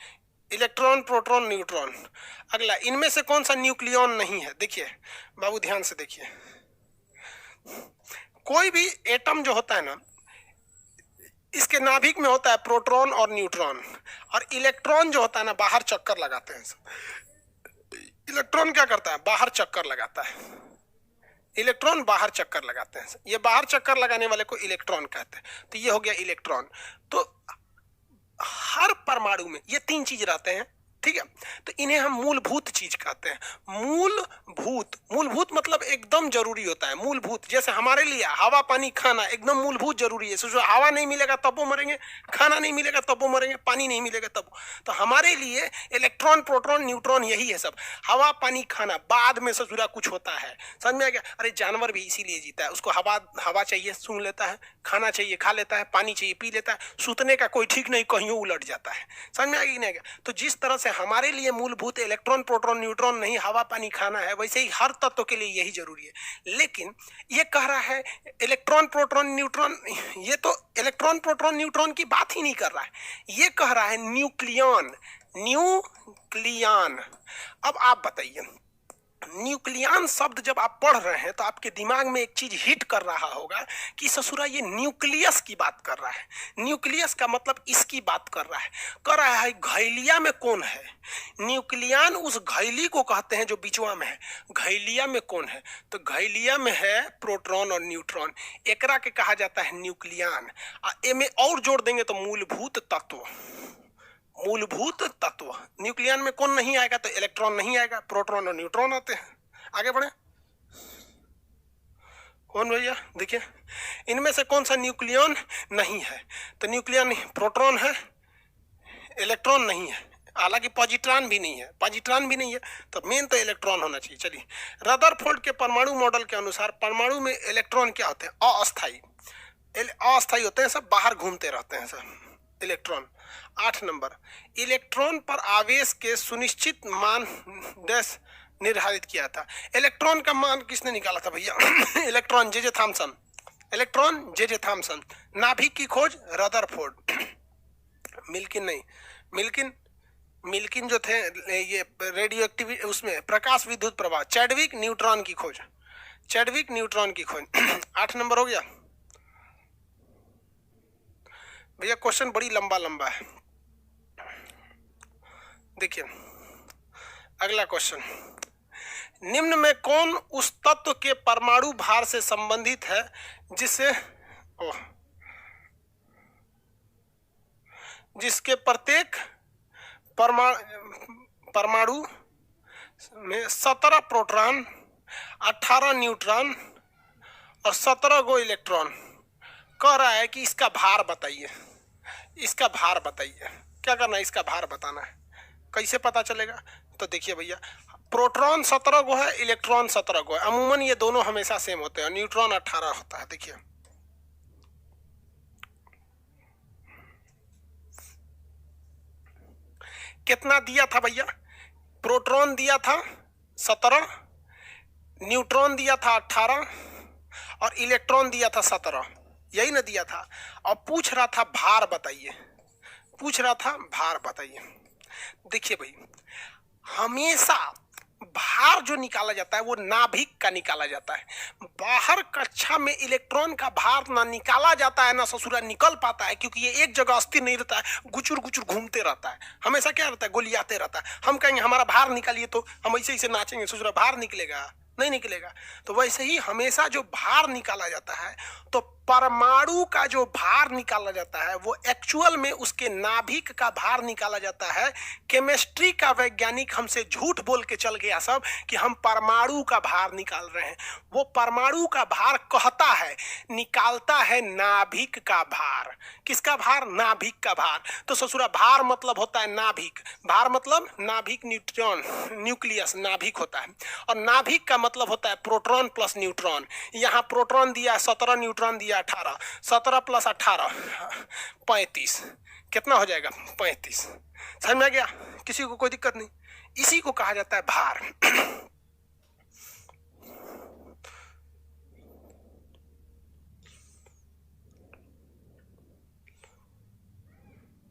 electron, proton, neutron. अगला, इनमें से कौन सा न्यूक्लियॉन नहीं है? देखिए बाबू ध्यान से देखिए, कोई भी एटम जो होता है ना, इसके नाभिक में होता है प्रोटॉन और न्यूट्रॉन, और इलेक्ट्रॉन जो होता है ना बाहर चक्कर लगाते हैं। इलेक्ट्रॉन क्या करता है? बाहर चक्कर लगाता है। इलेक्ट्रॉन बाहर चक्कर लगाते हैं, ये बाहर चक्कर लगाने वाले को इलेक्ट्रॉन कहते हैं। तो ये हो गया इलेक्ट्रॉन। तो हर परमाणु में ये 3 चीज रहते हैं, ठीक है? तो इन्हें हम मूलभूत चीज कहते हैं। मूलभूत, मूलभूत मतलब एकदम जरूरी होता है। मूलभूत, जैसे हमारे लिए हवा, पानी, खाना एकदम मूलभूत जरूरी है। सोचो हवा नहीं मिलेगा तब वो मरेंगे, खाना नहीं मिलेगा तब वो मरेंगे, पानी नहीं मिलेगा तब। तो हमारे लिए इलेक्ट्रॉन, प्रोटॉन, न्यूट्रॉन यही है सब। हवा, पानी, खाना बाद में से जुड़ा कुछ होता है। समझ में आ गया? अरे जानवर भी इसीलिए जीता है, उसको हवा चाहिए सूंघ लेता है, खाना चाहिए खा लेता है, पानी चाहिए पी लेता है, सूतने का कोई ठीक नहीं, कहीं उलट जाता है। समझ में आ गया कि नहीं? तो जिस तरह से हमारे लिए मूलभूत इलेक्ट्रॉन, प्रोटॉन, न्यूट्रॉन नहीं, हवा, पानी, खाना है, वैसे ही हर तत्व के लिए यही जरूरी है। लेकिन ये कह रहा है इलेक्ट्रॉन, प्रोटॉन, न्यूट्रॉन, ये तो इलेक्ट्रॉन, प्रोटॉन, न्यूट्रॉन की बात ही नहीं कर रहा है, ये कह रहा है न्यूक्लियॉन। न्यूक्लियॉन। अब आप बताइए, न्यूक्लियन शब्द जब आप पढ़ रहे हैं तो आपके दिमाग में एक चीज हिट कर रहा होगा कि ससुरा ये न्यूक्लियस की बात कर रहा है। न्यूक्लियस का मतलब इसकी बात कर रहा है। कर रहा है घैलिया में कौन है? न्यूक्लियन उस घैली को कहते हैं जो बीचवा में है। घैलिया में कौन है? तो घैलिया में है प्रोटॉन और न्यूट्रॉन, एकरा के कहा जाता है न्यूक्लियन। एमे और जोड़ देंगे तो मूलभूत तत्व। मूलभूत तत्व। न्यूक्लियन में कौन नहीं आएगा? तो इलेक्ट्रॉन नहीं आएगा, प्रोटॉन और न्यूट्रॉन आते हैं। आगे बढ़े। कौन भैया? देखिए इनमें से कौन सा न्यूक्लियन नहीं है? तो न्यूक्लियन नहीं, प्रोटॉन है, इलेक्ट्रॉन नहीं है, हालांकि पॉजिट्रॉन भी नहीं है, पॉजिट्रॉन भी नहीं है, तो मेन तो इलेक्ट्रॉन होना चाहिए। चलिए, रदरफोर्ड के परमाणु मॉडल के अनुसार परमाणु में इलेक्ट्रॉन क्या होते हैं? अस्थायी। अस्थायी होते हैं, सब बाहर घूमते रहते हैं सब इलेक्ट्रॉन। 8 नंबर, इलेक्ट्रॉन पर आवेश के सुनिश्चित मान डैश निर्धारित किया था। इलेक्ट्रॉन का मान किसने निकाला था भैया? Electron J Thomson. Electron J Thomson. नाभिक की खोज रदरफोर्ड। मिल्किन नहीं, मिल्किन मिल्किन जो थे ये रेडियो एक्टिविटी उसमें प्रकाश विद्युत प्रवाह, चैडविक न्यूट्रॉन की खोज, चैडविक न्यूट्रॉन की खोज। 8 नंबर हो गया भैया। क्वेश्चन बड़ी लंबा लंबा है, देखिए अगला क्वेश्चन। निम्न में कौन उस तत्व के परमाणु भार से संबंधित है जिसके प्रत्येक परमाणु में 17 प्रोटॉन, 18 न्यूट्रॉन और 17 गो इलेक्ट्रॉन। कह रहा है कि इसका भार बताइए, इसका भार बताइए। क्या करना है, इसका भार बताना है। कैसे पता चलेगा, तो देखिए भैया, प्रोटॉन 17 गो है, इलेक्ट्रॉन 17 गो है। अमूमन ये दोनों हमेशा सेम होते हैं, न्यूट्रॉन 18 होता है। देखिए कितना दिया था भैया, प्रोटॉन दिया था 17, न्यूट्रॉन दिया था 18 और इलेक्ट्रॉन दिया था 17, यही ना दिया था। और पूछ रहा था भार बताइए, पूछ रहा था भार बताइए। देखिए भाई, हमेशा भार जो निकाला जाता है वो नाभिक का निकाला जाता है। बाहर कक्षा में इलेक्ट्रॉन का भार ना निकाला जाता है ना ससुरा निकल पाता है, क्योंकि ये एक जगह स्थिर नहीं रहता है, गुचुर गुचुर घूमते रहता है। हमेशा क्या रहता है, गोलियाते रहता है। हम कहेंगे हमारा भार निकालिए, तो हम ऐसे ऐसे नाचेंगे, ससुरा भार निकलेगा नहीं निकलेगा। तो वैसे ही हमेशा जो भार निकाला जाता है, तो परमाणु का जो भार निकाला जाता है वो एक्चुअल में उसके नाभिक का भार निकाला जाता है। केमिस्ट्री का वैज्ञानिक हमसे झूठ बोल के चल गया सब कि हम परमाणु का भार निकाल रहे हैं। वो परमाणु का भार कहता है, निकालता है नाभिक का भार। किसका भार, नाभिक का भार। तो ससुरा भार मतलब होता है नाभिक, भार मतलब नाभिक, न्यूट्रॉन न्यूक्लियस नाभिक होता है, और नाभिक का मतलब होता है प्रोटॉन प्लस न्यूट्रॉन। यहाँ प्रोटॉन दिया 17, न्यूट्रॉन दिया 18, 17 प्लस 18 35, कितना हो जाएगा 35। समझ में आ गया, किसी को कोई दिक्कत नहीं। इसी को कहा जाता है भार।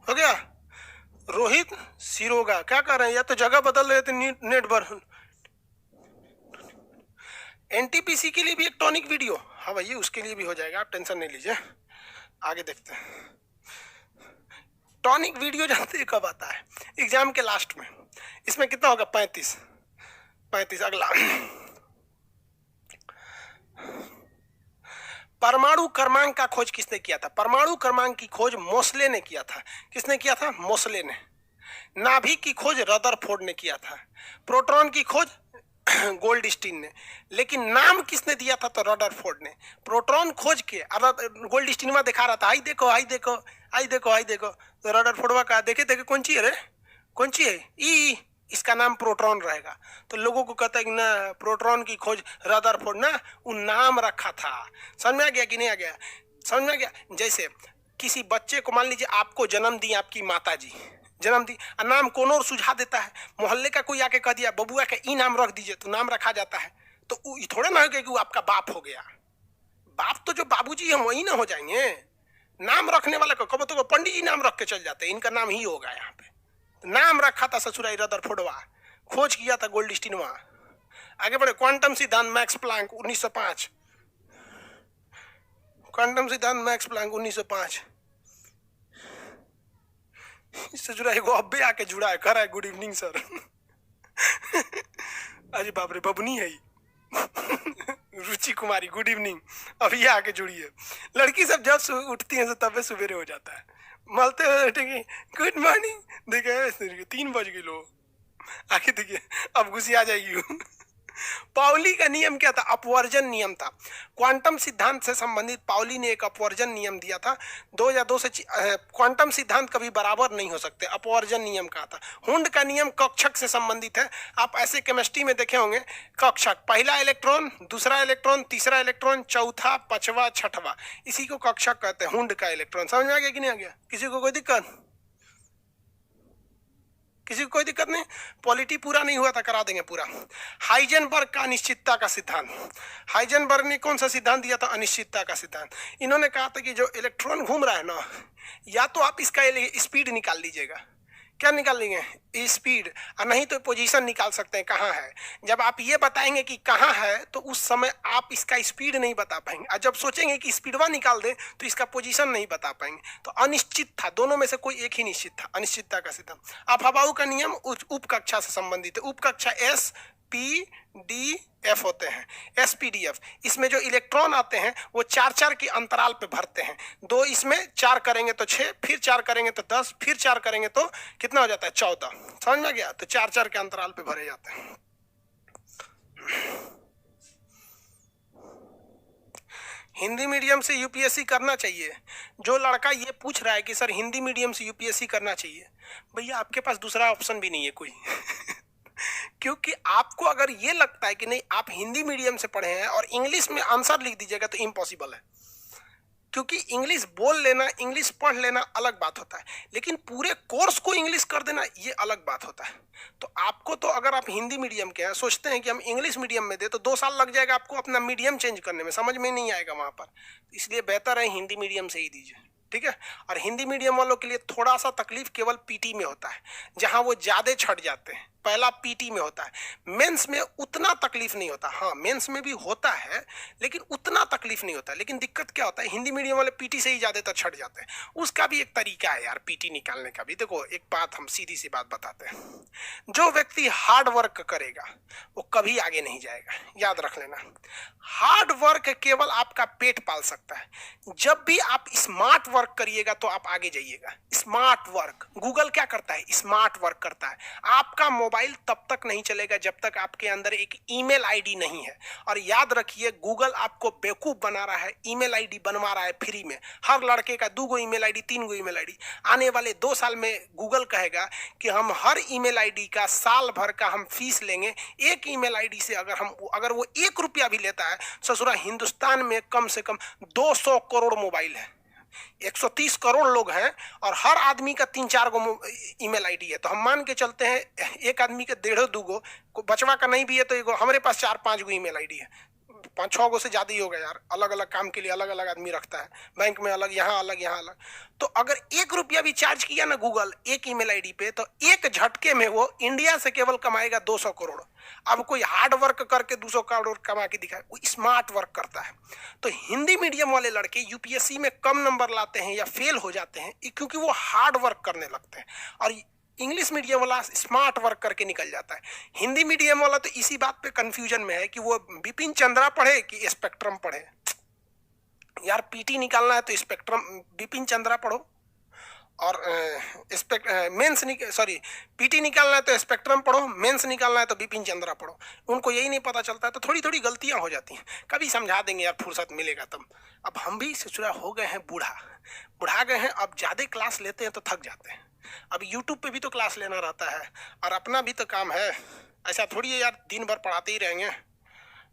हो गया। रोहित सिरोगा क्या कर रहे हैं, या तो जगह बदल रहे थे नेट पर। एनटीपीसी के लिए भी एक टॉनिक वीडियो, हाँ भैया उसके लिए भी हो जाएगा, आप टेंशन नहीं लीजिए। आगे देखते हैं। टॉनिक वीडियो जानते हैं कब आता है, एग्जाम के लास्ट में। इसमें कितना होगा 35। अगला, परमाणु क्रमांक का खोज किसने किया था। परमाणु क्रमांक की खोज मोसले ने किया था। किसने किया था, मोसले ने। नाभिक की खोज रदरफोर्ड ने किया था। प्रोटॉन की खोज गोल्डस्टीन ने। लेकिन नाम किसने दिया था, तो रदरफोर्ड ने। प्रोटॉन खोज के गोल्डस्टीन में दिखा रहा था, आई देखो आई देखो आई देखो आई देखो, तो रदरफोर्ड का देखे देखे कौन सी है रे, कौन सी है, ई, इसका नाम प्रोटॉन रहेगा। तो लोगों को कहता है कि ना प्रोटॉन की खोज रदरफोर्ड ना, वो नाम रखा था। समझ में आ गया कि नहीं आ गया, समझ में आ गया। जैसे किसी बच्चे को मान लीजिए आपको जन्म दी आपकी माता जी, जन्म दी, नाम कौन और सुझा देता है, मोहल्ले का कोई आके कह दिया बबुआ का ई नाम रख दीजिए, तो नाम रखा जाता है। तो ये थोड़ा ना हो गया कि वो आपका बाप हो गया। बाप तो जो बाबूजी हम वही ना हो जाएंगे। नाम रखने वाला को कब तो पंडित जी नाम रख के चल जाते हैं, इनका नाम ही होगा यहाँ पे। नाम रखा था ससुराई रदरफोर्डवा, खोज किया था गोल्डस्टीनवा। आगे बढ़े, क्वांटम सिद्धांत मैक्स प्लांक 1905। क्वांटम सिद्धांत मैक्स प्लांक 1905। ससुराई को अब्बे आके जुड़ा है, कर रहा है गुड इवनिंग सर। अरे बाप रे, बबनी है रुचि कुमारी, गुड इवनिंग। अभी आके जुड़ी है। लड़की सब जब उठती हैं तो तब सुबेरे हो जाता है, मलते हुए उठेंगे गुड मॉर्निंग, देखिए 3 बज गए लो। आगे देखिए अब गुस्सी आ जाएगी। पाउली का नियम क्या था, अपवर्जन नियम था। क्वांटम सिद्धांत से संबंधित पाउली ने एक अपवर्जन नियम दिया था। 2 या 2 से क्वांटम सिद्धांत कभी बराबर नहीं हो सकते, अपवर्जन नियम कहा था। हुंड का नियम कक्षक से संबंधित है। आप ऐसे केमिस्ट्री में देखे होंगे, कक्षक, पहला इलेक्ट्रॉन, दूसरा इलेक्ट्रॉन, तीसरा इलेक्ट्रॉन, चौथा, पांचवा, छठवा, इसी को कक्षक कहते हैं। हुंड का इलेक्ट्रॉन समझ में आ गया कि नहीं आ गया, किसी को कोई दिक्कत, किसी को कोई दिक्कत नहीं। पॉलिटी पूरा नहीं हुआ था, करा देंगे पूरा। हाइजेनबर्ग का अनिश्चितता का सिद्धांत, हाइजेनबर्ग ने कौन सा सिद्धांत दिया था, अनिश्चितता का सिद्धांत। इन्होंने कहा था कि जो इलेक्ट्रॉन घूम रहा है ना, या तो आप इसका स्पीड निकाल लीजिएगा क्या निकालेंगे? स्पीड, और नहीं तो पोजीशन निकाल सकते हैं कहाँ है। जब आप ये बताएंगे कि कहाँ है तो उस समय आप इसका स्पीड नहीं बता पाएंगे, और जब सोचेंगे कि स्पीडवा निकाल दें तो इसका पोजीशन नहीं बता पाएंगे। तो अनिश्चित था, दोनों में से कोई एक ही निश्चित था, अनिश्चितता का सिद्धांत। अब हबाऊ का नियम उप कक्षा से संबंधित है। उप कक्षा एस पी डी एफ होते हैं, एस पी डी एफ। इसमें जो इलेक्ट्रॉन आते हैं वो 4-4 के अंतराल पे भरते हैं। 2 इसमें 4 करेंगे तो 6, फिर 4 करेंगे तो 10, फिर 4 करेंगे तो कितना हो जाता है? 14। समझ में गया? तो 4-4 के अंतराल पे भरे जाते हैं। हिंदी मीडियम से यूपीएससी करना चाहिए। जो लड़का ये पूछ रहा है कि सर हिंदी मीडियम से यूपीएससी करना चाहिए, भैया आपके पास दूसरा ऑप्शन भी नहीं है कोई। क्योंकि आपको अगर ये लगता है कि नहीं आप हिंदी मीडियम से पढ़े हैं और इंग्लिश में आंसर लिख दीजिएगा तो इम्पॉसिबल है। क्योंकि इंग्लिश बोल लेना, इंग्लिश पढ़ लेना अलग बात होता है, लेकिन पूरे कोर्स को इंग्लिश कर देना ये अलग बात होता है। तो आपको तो अगर आप हिंदी मीडियम के हैं, सोचते हैं कि हम इंग्लिश मीडियम में दे तो 2 साल लग जाएगा आपको अपना मीडियम चेंज करने में, समझ में नहीं आएगा वहां पर। इसलिए बेहतर है हिंदी मीडियम से ही दीजिए, ठीक है। और हिंदी मीडियम वालों के लिए थोड़ा सा तकलीफ केवल पीटी में होता है, जहां वो ज्यादा छट जाते हैं। पहला पीटी में होता है, मेंस में उतना तकलीफ नहीं होता। हाँ, मेंस में भी होता है लेकिन उतना तकलीफ नहीं होता। लेकिन दिक्कत क्या होता है, हिंदी मीडियम वाले पीटी से ही ज्यादातर छट जाते हैं। उसका भी एक तरीका है यार पीटी निकालने का भी। देखो एक बात, हम सीधी सी बात बताते हैं, जो व्यक्ति हार्ड वर्क करेगा वो कभी आगे नहीं जाएगा, याद रख लेना। हार्ड वर्क केवल आपका पेट पाल सकता है। जब भी आप स्मार्ट वर्क करिएगा तो आप आगे जाइएगा। स्मार्ट वर्क, गूगल क्या करता है? स्मार्ट वर्क करता है। आपका मोबाइल तब तक नहीं चलेगा जब तक आपके अंदर एक ईमेल आईडी नहीं है। और याद रखिए, गूगल आपको बेवकूफ बना रहा है, ईमेल आईडी बनवा रहा है फ्री में। हर लड़के का 2 गो ईमेल आईडी, 3 गो ईमेल आईडी। आने वाले 2 साल में गूगल कहेगा कि हम हर ईमेल आईडी का साल भर का हम फीस लेंगे। एक ईमेल आईडी से अगर वो 1 रुपया भी लेता है, ससुरा हिंदुस्तान में कम से कम 200 करोड़ मोबाइल है, 130 करोड़ लोग हैं, और हर आदमी का 3-4 गो ईमेल आईडी है। तो हम मान के चलते हैं एक आदमी के 1.5-2 गो, बचवा का नहीं भी है तो एगो हमारे पास 4-5 गो ईमेल आईडी है। 5-6 गो से ज्यादा ही होगा यार। अलग अलग काम के लिए अलग अलग आदमी रखता है, बैंक में अलग, यहाँ अलग, यहाँ अलग। तो अगर 1 रुपया भी चार्ज किया ना गूगल एक ईमेल आईडी पे, तो एक झटके में वो इंडिया से केवल कमाएगा 200 करोड़। अब कोई हार्ड वर्क करके 200 करोड़ कमा के दिखाए, वो स्मार्ट वर्क करता है। तो हिंदी मीडियम वाले लड़के यूपीएससी में कम नंबर लाते हैं या फेल हो जाते हैं क्योंकि वो हार्ड वर्क करने लगते हैं। और इंग्लिश मीडियम वाला स्मार्ट वर्क करके निकल जाता है। हिंदी मीडियम वाला तो इसी बात पे कंफ्यूजन में है कि वो बिपिन चंद्रा पढ़े कि स्पेक्ट्रम पढ़े। यार पीटी निकालना है तो स्पेक्ट्रम बिपिन चंद्रा पढ़ो, और पीटी निकालना है तो स्पेक्ट्रम पढ़ो, मेंस निकालना है तो बिपिन चंद्रा पढ़ो। उनको यही नहीं पता चलता है, तो थोड़ी थोड़ी गलतियां हो जाती हैं। कभी समझा देंगे यार, फुर्सत मिलेगा तब। अब हम भी ससुरा हो गए हैं, बुढ़ा गए हैं, अब ज्यादा क्लास लेते हैं तो थक जाते हैं। अब यूट्यूब पे भी तो क्लास लेना रहता है और अपना भी तो काम है। ऐसा थोड़ी है यार दिन भर पढ़ाते ही रहेंगे।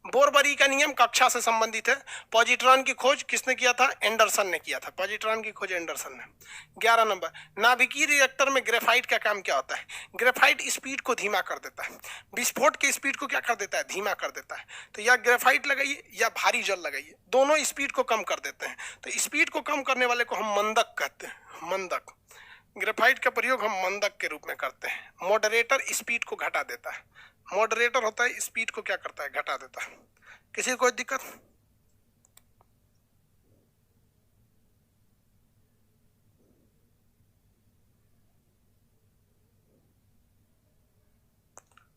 बोरबरी का नियम कक्षा से संबंधित है। पॉजिट्रॉन की खोज किसने किया था? एंडरसन ने किया था। पॉजिट्रॉन की खोज एंडरसन ने। 11 नंबर, नाभिकीय रिएक्टर में ग्रेफाइट का काम क्या होता है? ग्रेफाइट स्पीड को धीमा कर देता है। विस्फोट के स्पीड को क्या कर देता है? धीमा कर देता है। तो या ग्रेफाइट लगाइए या भारी जल लगाइए, दोनों स्पीड को कम कर देते हैं। तो स्पीड को कम करने वाले को हम मंदक कहते हैं, मंदक। ग्रेफाइट का प्रयोग हम मंदक के रूप में करते हैं। मॉडरेटर स्पीड को घटा देता है। मॉडरेटर होता है स्पीड को क्या करता है? घटा देता है। किसी को कोई दिक्कत?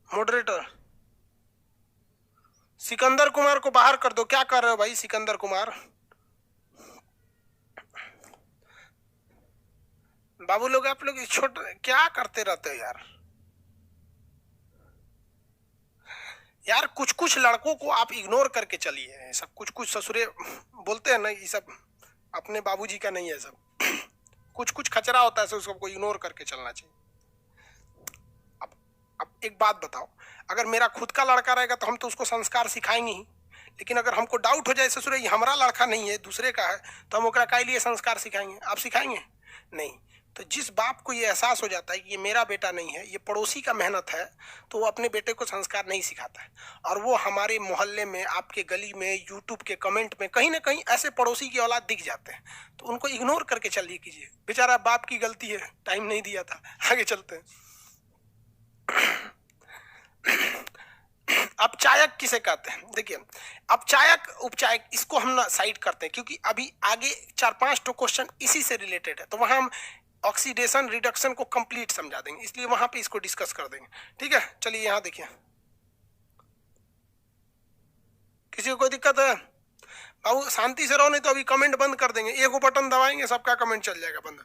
मॉडरेटर सिकंदर कुमार को बाहर कर दो। क्या कर रहे हो भाई सिकंदर कुमार? बाबू लोग आप लोग छोट क्या करते रहते हो यार? यार कुछ कुछ लड़कों को आप इग्नोर करके चलिए। सब कुछ कुछ ससुरे बोलते हैं ना, ये सब अपने बाबूजी का नहीं है। सब कुछ कुछ खचरा होता है, सबको इग्नोर करके चलना चाहिए। अब एक बात बताओ, अगर मेरा खुद का लड़का रहेगा तो हम तो उसको संस्कार सिखाएंगे ही। लेकिन अगर हमको डाउट हो जाए ससुरे ये हमारा लड़का नहीं है दूसरे का है, तो हम ओकरा काहे लिए संस्कार सिखाएंगे? आप सिखाएंगे नहीं। तो जिस बाप को ये एहसास हो जाता है कि ये मेरा बेटा नहीं है, ये पड़ोसी का मेहनत है, तो वो अपने बेटे को संस्कार नहीं सिखाता है। और वो हमारे मोहल्ले में, आपके गली में, यूट्यूब के कमेंट में कहीं ना कहीं ऐसे पड़ोसी की औलाद दिख जाते हैं, तो उनको इग्नोर करके चलिए कीजिए। बेचारा बाप की गलती है, टाइम नहीं दिया था। आगे चलते हैं। अपचायक किसे कहते हैं? देखिए, अपचायक उपचायक इसको हम ना साइड करते हैं, क्योंकि अभी आगे 4-5 तो क्वेश्चन इसी से रिलेटेड है, तो वहां हम ऑक्सीडेशन रिडक्शन को कंप्लीट समझा देंगे, इसलिए वहां पे इसको डिस्कस कर देंगे। ठीक है, चलिए यहां देखिए, किसी को कोई दिक्कत है? बाबू शांति से रहो, नहीं तो अभी कमेंट बंद कर देंगे। एक बटन दबाएंगे, सबका कमेंट चल जाएगा बंद।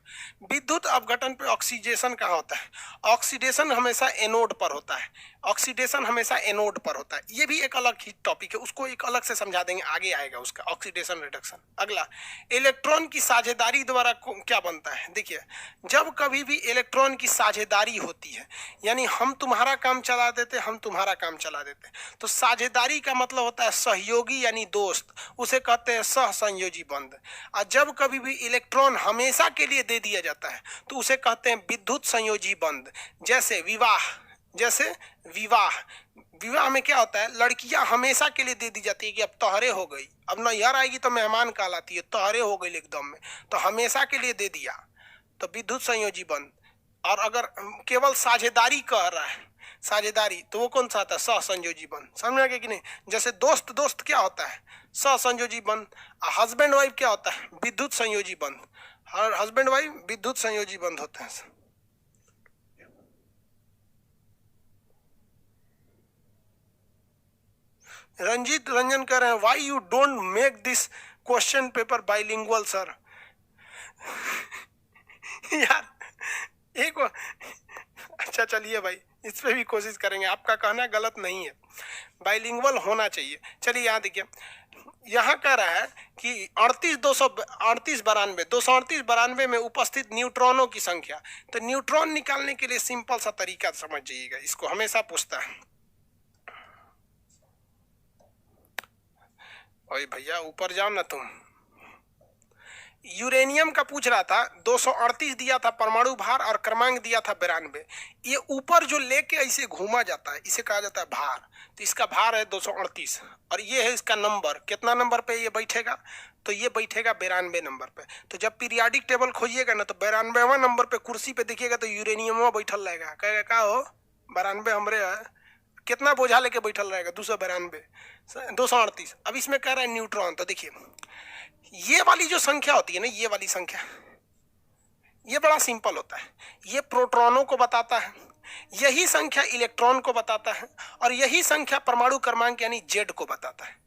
विद्युत अपघटन पे ऑक्सीडेशन कहाँ होता है? ऑक्सीडेशन हमेशा एनोड पर होता है। ऑक्सीडेशन हमेशा एनोड पर होता है। ये भी एक अलग ही टॉपिक है, उसको एक अलग से समझा देंगे, आगे आएगा उसका ऑक्सीडेशन रिडक्शन। अगला, इलेक्ट्रॉन की साझेदारी द्वारा क्या बनता है? देखिए, जब कभी भी इलेक्ट्रॉन की साझेदारी होती है, यानी हम तुम्हारा काम चला देते, हम तुम्हारा काम चला देते, तो साझेदारी का मतलब होता है सहयोगी यानी दोस्त, उसे कहते हैं सहसंयोजी बंध। और जब कभी भी इलेक्ट्रॉन हमेशा के लिए दे दिया जाता है, तो उसे कहते हैं विद्युत संयोजी बंध। जैसे विवाह, जैसे विवाह, विवाह में क्या होता है, लड़कियां हमेशा के लिए दे दी जाती है कि अब तोहरे हो गई, अब ना यार आएगी तो मेहमान कहलाती है, तोहरे हो गई एकदम में, तो हमेशा के लिए दे दिया, तो विद्युत संयोजी बंध। और अगर केवल साझेदारी कह रहा है, साझेदारी, तो वो कौन सा आता है? सहसंयोजी बंध। समझ में कि नहीं? जैसे दोस्त दोस्त क्या होता है? सहसंयोजी बंध। हस्बैंड वाइफ क्या होता है? विद्युत संयोजी बंध। हर हस्बैंड वाइफ विद्युत संयोजी बंध होते हैं। रंजीत रंजन कह रहे हैं, why you don't make this question paper bilingual sir. यार एक अच्छा चलिए भाई, इस पे भी कोशिश करेंगे, आपका कहना गलत नहीं है, बाइलिंगुअल होना चाहिए। चलिए यहाँ देखिए, यहाँ कह रहा है कि 238 में उपस्थित न्यूट्रॉनों की संख्या। तो न्यूट्रॉन निकालने के लिए सिंपल सा तरीका समझ जाइएगा, इसको हमेशा पूछता है। ओए भैया ऊपर जाओ ना तुम। यूरेनियम का पूछ रहा था, 238 दिया था परमाणु भार और क्रमांक दिया था 92। ये ऊपर जो लेके ऐसे घूमा जाता है, इसे कहा जाता है भार। तो इसका भार है 238 और ये है इसका नंबर। कितना नंबर पे ये बैठेगा? तो ये बैठेगा 92 नंबर पे। तो जब पीरियाडिक टेबल खोजिएगा ना, तो 92वां नंबर पे कुर्सी पे देखिएगा तो यूरेनियम बैठल रहेगा। कहेगा का हो 92 हमरे है। कितना बोझा लेके बैठल रहेगा? 238। अब इसमें कह रहा है न्यूट्रॉन। तो देखिए, ये वाली जो संख्या होती है ना, ये वाली संख्या, ये बड़ा सिंपल होता है। ये प्रोटॉनों को बताता है, यही संख्या इलेक्ट्रॉन को बताता है, और यही संख्या परमाणु क्रमांक यानी जेड को बताता है।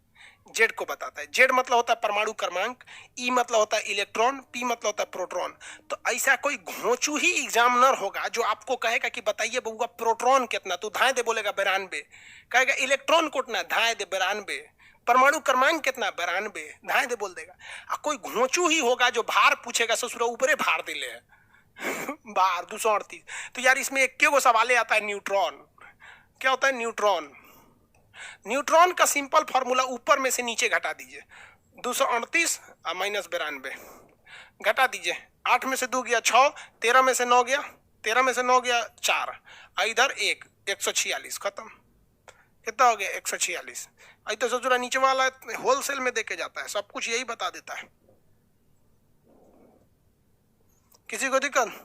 जेड को बताता है। जेड मतलब होता है परमाणु क्रमांक, ई मतलब होता है इलेक्ट्रॉन, पी मतलब होता है प्रोटॉन। तो ऐसा कोई घोंचू ही एग्जामिनर होगा जो आपको कहेगा कि बताइए बउआ प्रोटॉन कितना, तो धाए दे बोलेगा 92। कहेगा इलेक्ट्रॉन कितना, धाए दे 92। परमाणु क्रमांक कितना, 92, धाए दे बोल देगा। कोई घोंचू ही होगा जो भार पूछेगा, ससुरा ऊपरे भार दिले है भार 238। तो यार इसमें एक को सवाल आता है, न्यूट्रॉन। क्या होता है न्यूट्रॉन? न्यूट्रॉन का सिंपल फॉर्मूला ऊपर में से नीचे घटा दीजिए, 238 और माइनस 92 घटा दीजिए। 8 में से 2 गया 6, 13 में से 9 गया, 13 में से 9 गया 4, इधर 1, 146, खत्म। कितना हो गया? 146। आई तो ससुरा नीचे वाला होलसेल में देके जाता है, सब कुछ यही बता देता है। किसी को दिक्कत?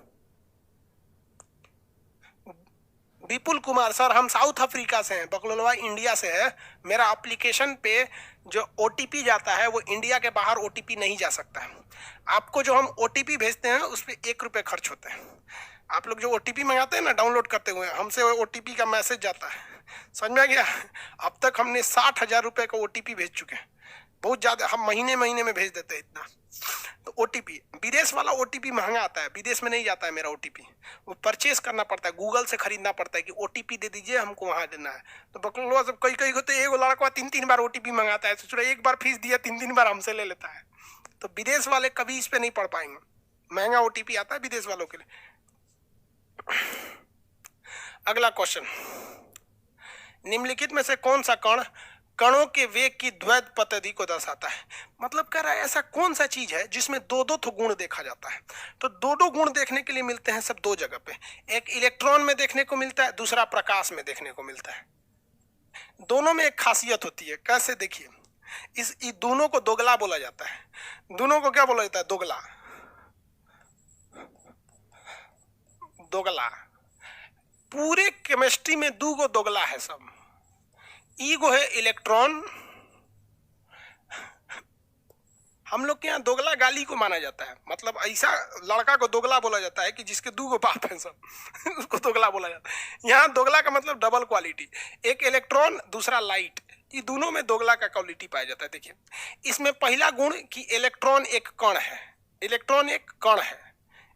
विपुल कुमार सर, हम साउथ अफ्रीका से हैं, बकलोलवा इंडिया से है। मेरा एप्लीकेशन पे जो ओटीपी जाता है वो इंडिया के बाहर ओटीपी नहीं जा सकता है। आपको जो हम ओटीपी भेजते हैं उस पर 1 रुपये खर्च होते हैं। आप लोग जो ओटीपी मंगाते हैं ना डाउनलोड करते हुए, हमसे ओटीपी का मैसेज जाता है, समझ में आ गया? अब तक हमने 60,000 रुपये का ओटीपी भेज चुके हैं, बहुत ज्यादा। हम महीने महीने में भेज देते हैं इतना। तो ओटीपी, विदेश वाला ओटीपी महंगा आता है, विदेश में नहीं जाता है मेरा ओटीपी, वो परचेस करना पड़ता है, गूगल से खरीदना पड़ता है कि ओटीपी दे दीजिए हमको वहां देना है। तो बकलोवा सब कई कई होते, एक लड़का 3-3 बार ओटीपी मंगाता है, सोच रहा एक बार फीस दिया 3-3 बार हमसे ले लेता है। तो विदेश वाले कभी इस पे नहीं पढ़ पाएंगे, महंगा ओटीपी आता है विदेश वालों के लिए। अगला क्वेश्चन, निम्नलिखित में से कौन सा कण कणों के वेग की द्वैध पद्धति को दर्शाता है। मतलब कह रहा है ऐसा कौन सा चीज है जिसमें दो दो गुण देखा जाता है। तो दो दो गुण देखने के लिए मिलते हैं सब दो जगह पे, एक इलेक्ट्रॉन में देखने को मिलता है, दूसरा प्रकाश में देखने को मिलता है। दोनों में एक खासियत होती है, कैसे देखिए, इस दोनों को दोगला बोला जाता है। दोनों को क्या बोला जाता है? दोगला। दोगला पूरे केमिस्ट्री में दो गो दोगला है सब। ईगो है इलेक्ट्रॉन, हम लोग के यहाँ दोगला गाली को माना जाता है, मतलब ऐसा लड़का को दोगला बोला जाता है कि जिसके दो गो बाप है सब उसको दोगला बोला जाता है। यहाँ दोगला का मतलब डबल क्वालिटी, एक इलेक्ट्रॉन दूसरा लाइट, ये दोनों में दोगला का क्वालिटी पाया जाता है। देखिए इसमें पहला गुण कि इलेक्ट्रॉन एक कण है, इलेक्ट्रॉन एक कण है,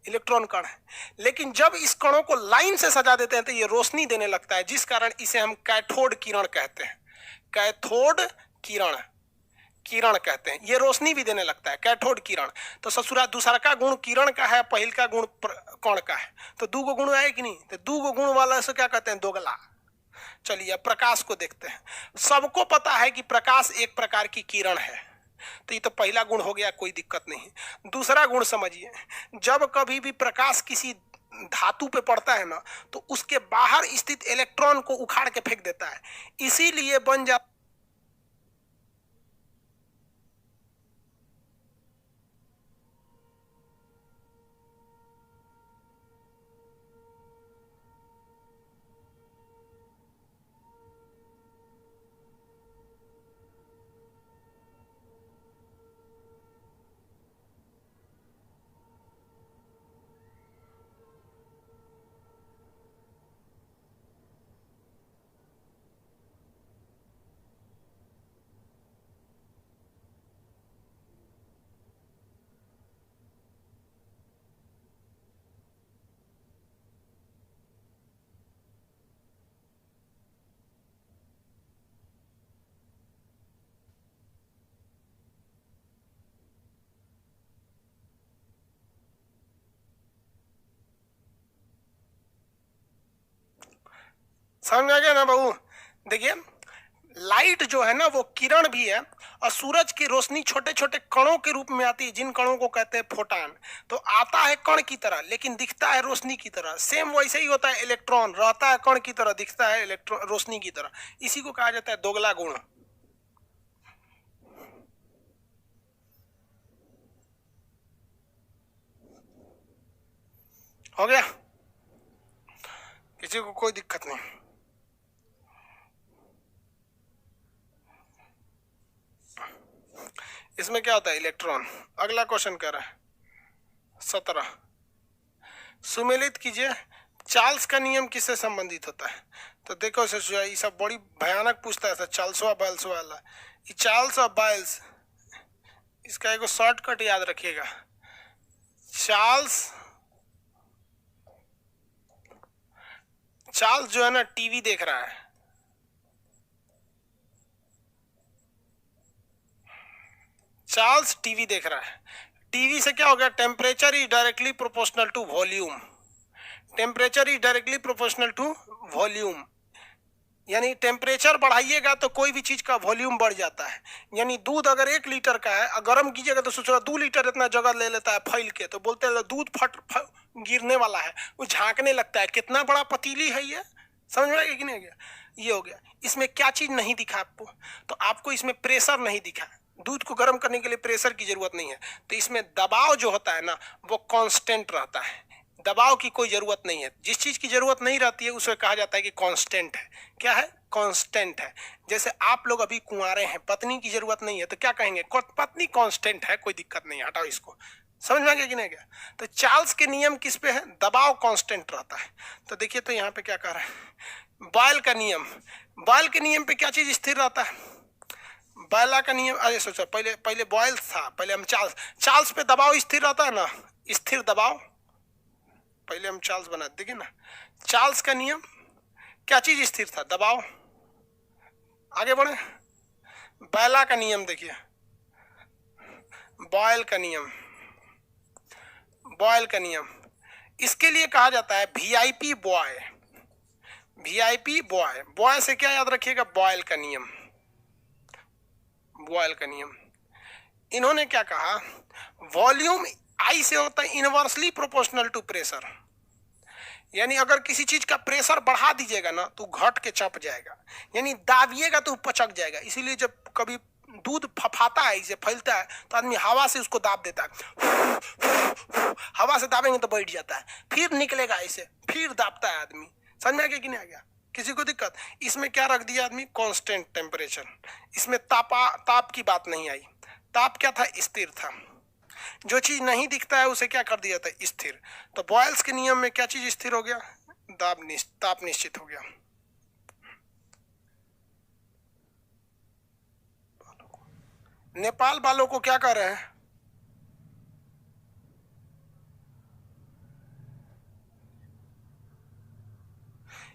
इलेक्ट्रॉन कण है, लेकिन जब इस कणों को लाइन से सजा देते हैं तो ये रोशनी देने लगता है, जिस कारण इसे हम कैथोड किरण कहते हैं। कैथोड किरण किरण कहते हैं, ये रोशनी भी देने लगता है, कैथोड किरण। तो ससुरा दूसरा का गुण किरण का है, पहिल का गुण कण का है, तो दो गो गुण है कि नहीं? तो दो गो गुण वाला से क्या कहते हैं? दोगला। चलिए अब प्रकाश को देखते हैं। सबको पता है कि प्रकाश एक प्रकार की किरण है, तो ये तो पहला गुण हो गया, कोई दिक्कत नहीं। दूसरा गुण समझिए, जब कभी भी प्रकाश किसी धातु पे पड़ता है ना, तो उसके बाहर स्थित इलेक्ट्रॉन को उखाड़ के फेंक देता है, इसीलिए बन जाता समझ आ गया ना बहू? देखिए लाइट जो है ना वो किरण भी है, और सूरज की रोशनी छोटे छोटे कणों के रूप में आती है, जिन कणों को कहते हैं फोटान। तो आता है कण की तरह लेकिन दिखता है रोशनी की तरह। सेम वैसे ही होता है इलेक्ट्रॉन, रहता है कण की तरह, दिखता है इलेक्ट्रॉन रोशनी की तरह। इसी को कहा जाता है दोगला गुण। हो गया? किसी को कोई दिक्कत नहीं? इसमें क्या होता है? इलेक्ट्रॉन। अगला क्वेश्चन कह रहा है 17, सुमेलित कीजिए चार्ल्स का नियम किससे संबंधित होता है? तो देखो ये सब बड़ी भयानक पूछता है चार्ल्सवा बायल्स वाला। ये चार्ल्स और बायल्स, इसका एक शॉर्टकट याद रखिएगा। चार्ल्स जो है ना टीवी देख रहा है, चार्ल्स टीवी देख रहा है। टीवी से क्या हो गया? Temperature is directly proportional to volume. Temperature is directly proportional to volume, यानी टेम्परेचर बढ़ाइएगा तो कोई भी चीज का वॉल्यूम बढ़ जाता है। यानी दूध अगर 1 लीटर का है, गर्म कीजिएगा तो सोचो 2 लीटर इतना जगह ले लेता है फैल के, तो बोलते हैं दूध गिरने वाला है, वो झांकने लगता है, कितना बड़ा पतीली है ये। समझ में आ गया कि नहीं गया? ये हो गया। इसमें क्या चीज नहीं दिखा आपको? तो आपको इसमें प्रेशर नहीं दिखा। दूध को गर्म करने के लिए प्रेशर की जरूरत नहीं है, तो इसमें दबाव जो होता है ना वो कांस्टेंट रहता है। दबाव की कोई जरूरत नहीं है। जिस चीज की जरूरत नहीं रहती है उसे कहा जाता है कि कांस्टेंट है। क्या है? कांस्टेंट है। जैसे आप लोग अभी कुंवारे हैं, पत्नी की जरूरत नहीं है, तो क्या कहेंगे? पत्नी कांस्टेंट है, कोई दिक्कत नहीं, हटाओ इसको। समझ में आ गया कि नहीं गया? तो चार्ल्स के नियम किस पे है? दबाव कांस्टेंट रहता है। तो देखिए तो यहाँ पे क्या कह रहा है? बॉयल का नियम। बॉयल के नियम पे क्या चीज स्थिर रहता है? बॉयला का नियम, अरे सोचो पहले बॉयल था, पहले हम चार्ल्स पे दबाव स्थिर रहता है ना, स्थिर दबाव। पहले हम चार्ल्स बना देखिए ना, चार्ल्स का नियम क्या चीज स्थिर था? दबाव। आगे बढ़े, बॉयला का नियम देखिए, बॉयल का नियम, बॉयल का नियम, इसके लिए कहा जाता है VIP boy. VIP boy, boy से क्या याद रखिएगा? बॉयल का नियम। बॉयल का नियम। इन्होंने क्या कहा, वॉल्यूम आई से होता है इनवर्सली प्रोपोर्शनल टू प्रेशर, यानी अगर किसी चीज का प्रेशर बढ़ा दीजिएगा ना तो घट के चप जाएगा, यानी दाबिएगा तो पचक जाएगा। इसीलिए जब कभी दूध फफाता है, इसे फैलता है, तो आदमी हवा से उसको दाब देता है, हवा से दाबेंगे तो बैठ जाता है, फिर निकलेगा ऐसे, फिर दाबता है आदमी। समझ में आ गया कि नहीं आ गया? किसी को दिक्कत? इसमें क्या रख दिया आदमी? Constant temperature. इसमें ताप की बात नहीं आई। ताप क्या था? स्थिर था। जो चीज नहीं दिखता है उसे क्या कर दिया था? स्थिर। तो बॉयल्स के नियम में क्या चीज स्थिर हो गया? ताप निश्चित हो गया। नेपाल वालों को क्या कर रहे हैं?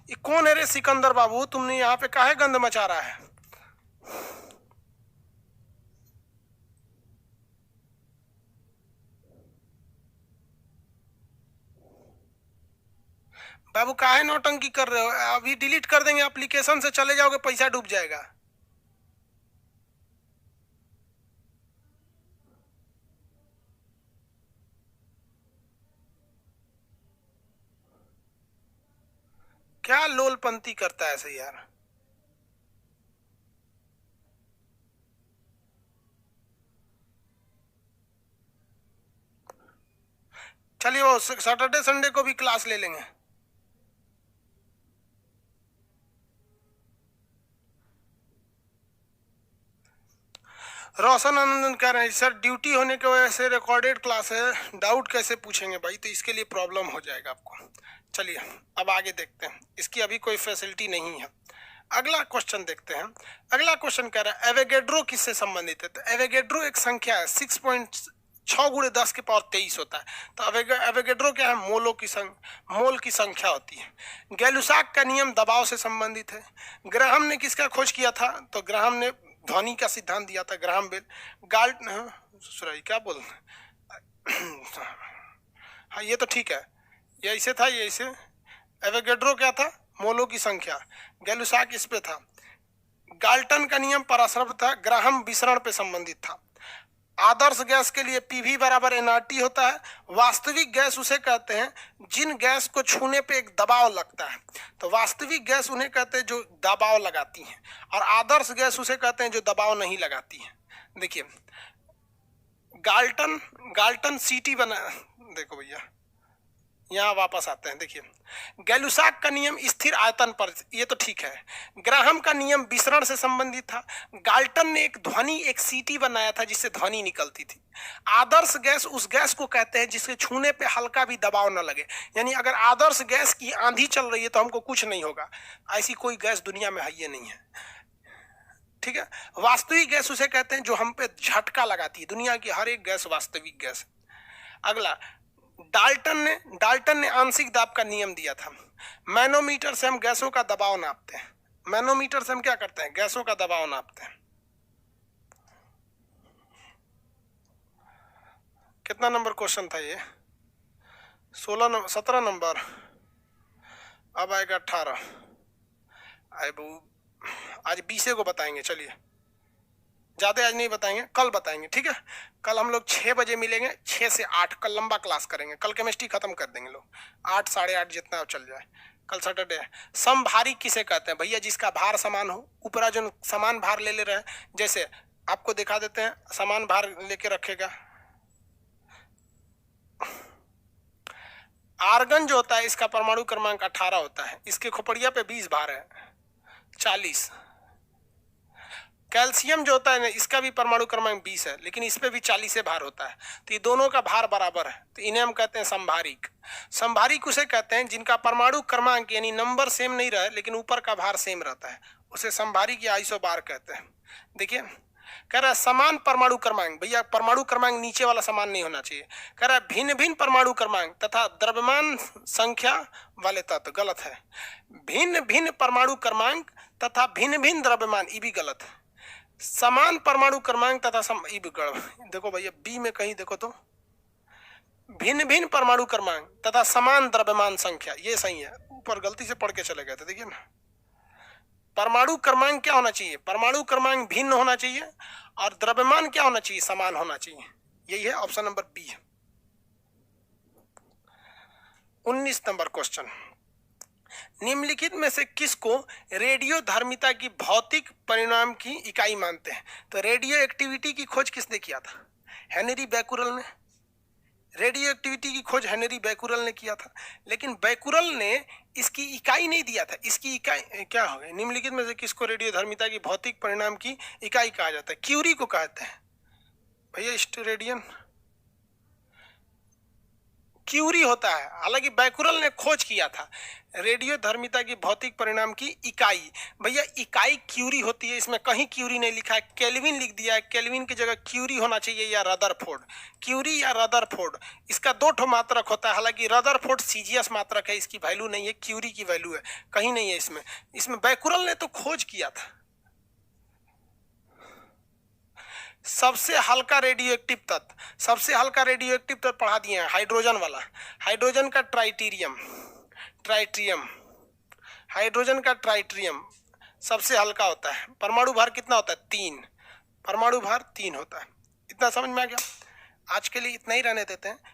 ये कौन है रे सिकंदर बाबू? तुमने यहाँ पे काहे गंद मचा रहा है? बाबू काहे नौटंकी कर रहे हो? अभी डिलीट कर देंगे, एप्लीकेशन से चले जाओगे, पैसा डूब जाएगा। क्या लोलपंती करता है ऐसे यार? चलिए वो सैटरडे संडे को भी क्लास ले लेंगे। रोशन आनंदन कह रहे हैं सर ड्यूटी होने की वजह से रिकॉर्डेड क्लास है, डाउट कैसे पूछेंगे भाई? तो इसके लिए प्रॉब्लम हो जाएगा आपको। चलिए अब आगे देखते हैं, इसकी अभी कोई फैसिलिटी नहीं है। अगला क्वेश्चन देखते हैं। अगला क्वेश्चन कह रहा है एवोगैड्रो किससे संबंधित है? तो एवोगैड्रो एक संख्या है, 6.6 गुणे 10 के पावर 23 होता है। तो एवोगैड्रो क्या है? मोल की संख्या होती है। गैलुसाक का नियम दबाव से संबंधित है। ग्राहम ने किसका खोज किया था? तो ग्राहम ने ध्वनि का सिद्धांत दिया था, ग्राहम बेल। क्या बोल हाँ ये तो ठीक है, ये ऐसे था, ये ऐसे। एवोगैड्रो क्या था? मोलों की संख्या। गैलुसाक इस पे था। गाल्टन का नियम परस्पर था, ग्राहम विसरण पे संबंधित था। आदर्श गैस के लिए पीवी बराबर एनआरटी होता है। वास्तविक गैस उसे कहते हैं जिन गैस को छूने पे एक दबाव लगता है। तो वास्तविक गैस उन्हें कहते हैं जो दबाव लगाती हैं, और आदर्श गैस उसे कहते हैं जो दबाव नहीं लगाती है। देखिए गाल्टन सीटी बना, देखो भैया यहाँ वापस आते हैं। देखिए गैलुसाक का नियम स्थिर आयतन पर, ये तो ठीक है। ग्राहम का नियम विसरण से संबंधित था। गाल्टन ने एक सीटी बनाया था जिससे ध्वनि निकलती थी। आदर्श गैस उस गैस को कहते हैं जिसके छूने पे हल्का भी दबाव न लगे, यानी अगर आदर्श गैस की आंधी चल रही है तो हमको कुछ नहीं होगा। ऐसी कोई गैस दुनिया में है ये नहीं है, ठीक है। वास्तविक गैस उसे कहते हैं जो हम पे झटका लगाती है। दुनिया की हर एक गैस वास्तविक गैस। अगला डाल्टन ने आंशिक दाब का नियम दिया था। मैनोमीटर से हम गैसों का दबाव नापते हैं। मैनोमीटर से हम क्या करते हैं? गैसों का दबाव नापते हैं। कितना नंबर क्वेश्चन था ये? 17 नंबर। अब आएगा 18। आज 20 को बताएंगे। चलिए ज्यादा आज नहीं बताएंगे, कल बताएंगे, ठीक है। कल हम लोग 6 बजे मिलेंगे, 6 से 8। कल लंबा क्लास करेंगे, कल केमिस्ट्री खत्म कर देंगे लोग, 8 साढ़े 8 जितना अब चल जाए। कल सैटरडे है। समभारी किसे कहते हैं? भैया जिसका भार समान हो, ऊपरा जो समान भार ले रहे हैं, जैसे आपको दिखा देते हैं, समान भार लेके रखेगा। आर्गन जो होता है इसका परमाणु क्रमांक 18 होता है, इसके खोपड़िया पे 20 भार है, 40। कैल्शियम जो होता है ना, इसका भी परमाणु क्रमांक 20 है, लेकिन इस पे भी 40 से भार होता है। तो ये दोनों का भार बराबर है, तो इन्हें हम कहते हैं संभारिक। संभारिक उसे कहते हैं जिनका परमाणु क्रमांक यानी नंबर सेम नहीं रहे लेकिन ऊपर का भार सेम रहता है, उसे संभारिक या आइसोबार कहते हैं। देखिए कह रहा है समान परमाणु क्रमांक। भैया परमाणु क्रमांक नीचे वाला समान नहीं होना चाहिए। कह रहा है भिन्न भिन्न परमाणु क्रमांक तथा द्रव्यमान संख्या वाले तत्व, गलत है। भिन्न भिन्न परमाणु क्रमांक तथा भिन्न भिन्न द्रव्यमान, ये भी गलत है। समान परमाणु क्रमांक तथा देखो भैया बी में कहीं देखो तो भिन्न भिन्न परमाणु क्रमांक तथा समान द्रव्यमान संख्या, ये सही है। ऊपर गलती से पढ़ के चले गए थे, देखिए ना। परमाणु क्रमांक क्या होना चाहिए? परमाणु क्रमांक भिन्न होना चाहिए और द्रव्यमान क्या होना चाहिए, समान होना चाहिए। यही है ऑप्शन नंबर बी है। 19 नंबर क्वेश्चन, निम्नलिखित में से किसको रेडियोधर्मिता की भौतिक परिणाम की इकाई मानते हैं? तो रेडियो एक्टिविटी की खोज किसने किया था? हेनरी बैकुरल ने। रेडियो एक्टिविटी की खोज हेनरी बैकुरल ने किया था, लेकिन बैकुरल ने इसकी इकाई नहीं दिया था। इसकी इकाई क्या हो गई? निम्नलिखित में से किसको रेडियोधर्मिता की भौतिक परिणाम की इकाई कहा जाता है? क्यूरी को कहते हैं भैया। स्टेरेडियन क्यूरी होता है, हालांकि बैकुरल ने खोज किया था रेडियोधर्मिता की भौतिक परिणाम की इकाई। भैया इकाई क्यूरी होती है, इसमें कहीं क्यूरी नहीं लिखा है, केल्विन लिख दिया है। केल्विन की जगह क्यूरी होना चाहिए या रदरफोर्ड। क्यूरी या रदरफोर्ड, इसका 2 ठो मात्रक होता है। हालांकि रदरफोर्ड सीजीएस मात्रक है, इसकी वैल्यू नहीं है, क्यूरी की वैल्यू है, कहीं नहीं है इसमें बैकुरल ने तो खोज किया था। सबसे हल्का रेडियो एक्टिव तत्व, सबसे हल्का रेडियो एक्टिव तत्व पढ़ा दिए हैं, हाइड्रोजन वाला। हाइड्रोजन का ट्राइटीरियम, ट्राइट्रियम, हाइड्रोजन का ट्राइट्रियम सबसे हल्का होता है। परमाणु भार कितना होता है? 3। परमाणु भार 3 होता है। इतना समझ में आ गया? आज के लिए इतना ही रहने देते हैं।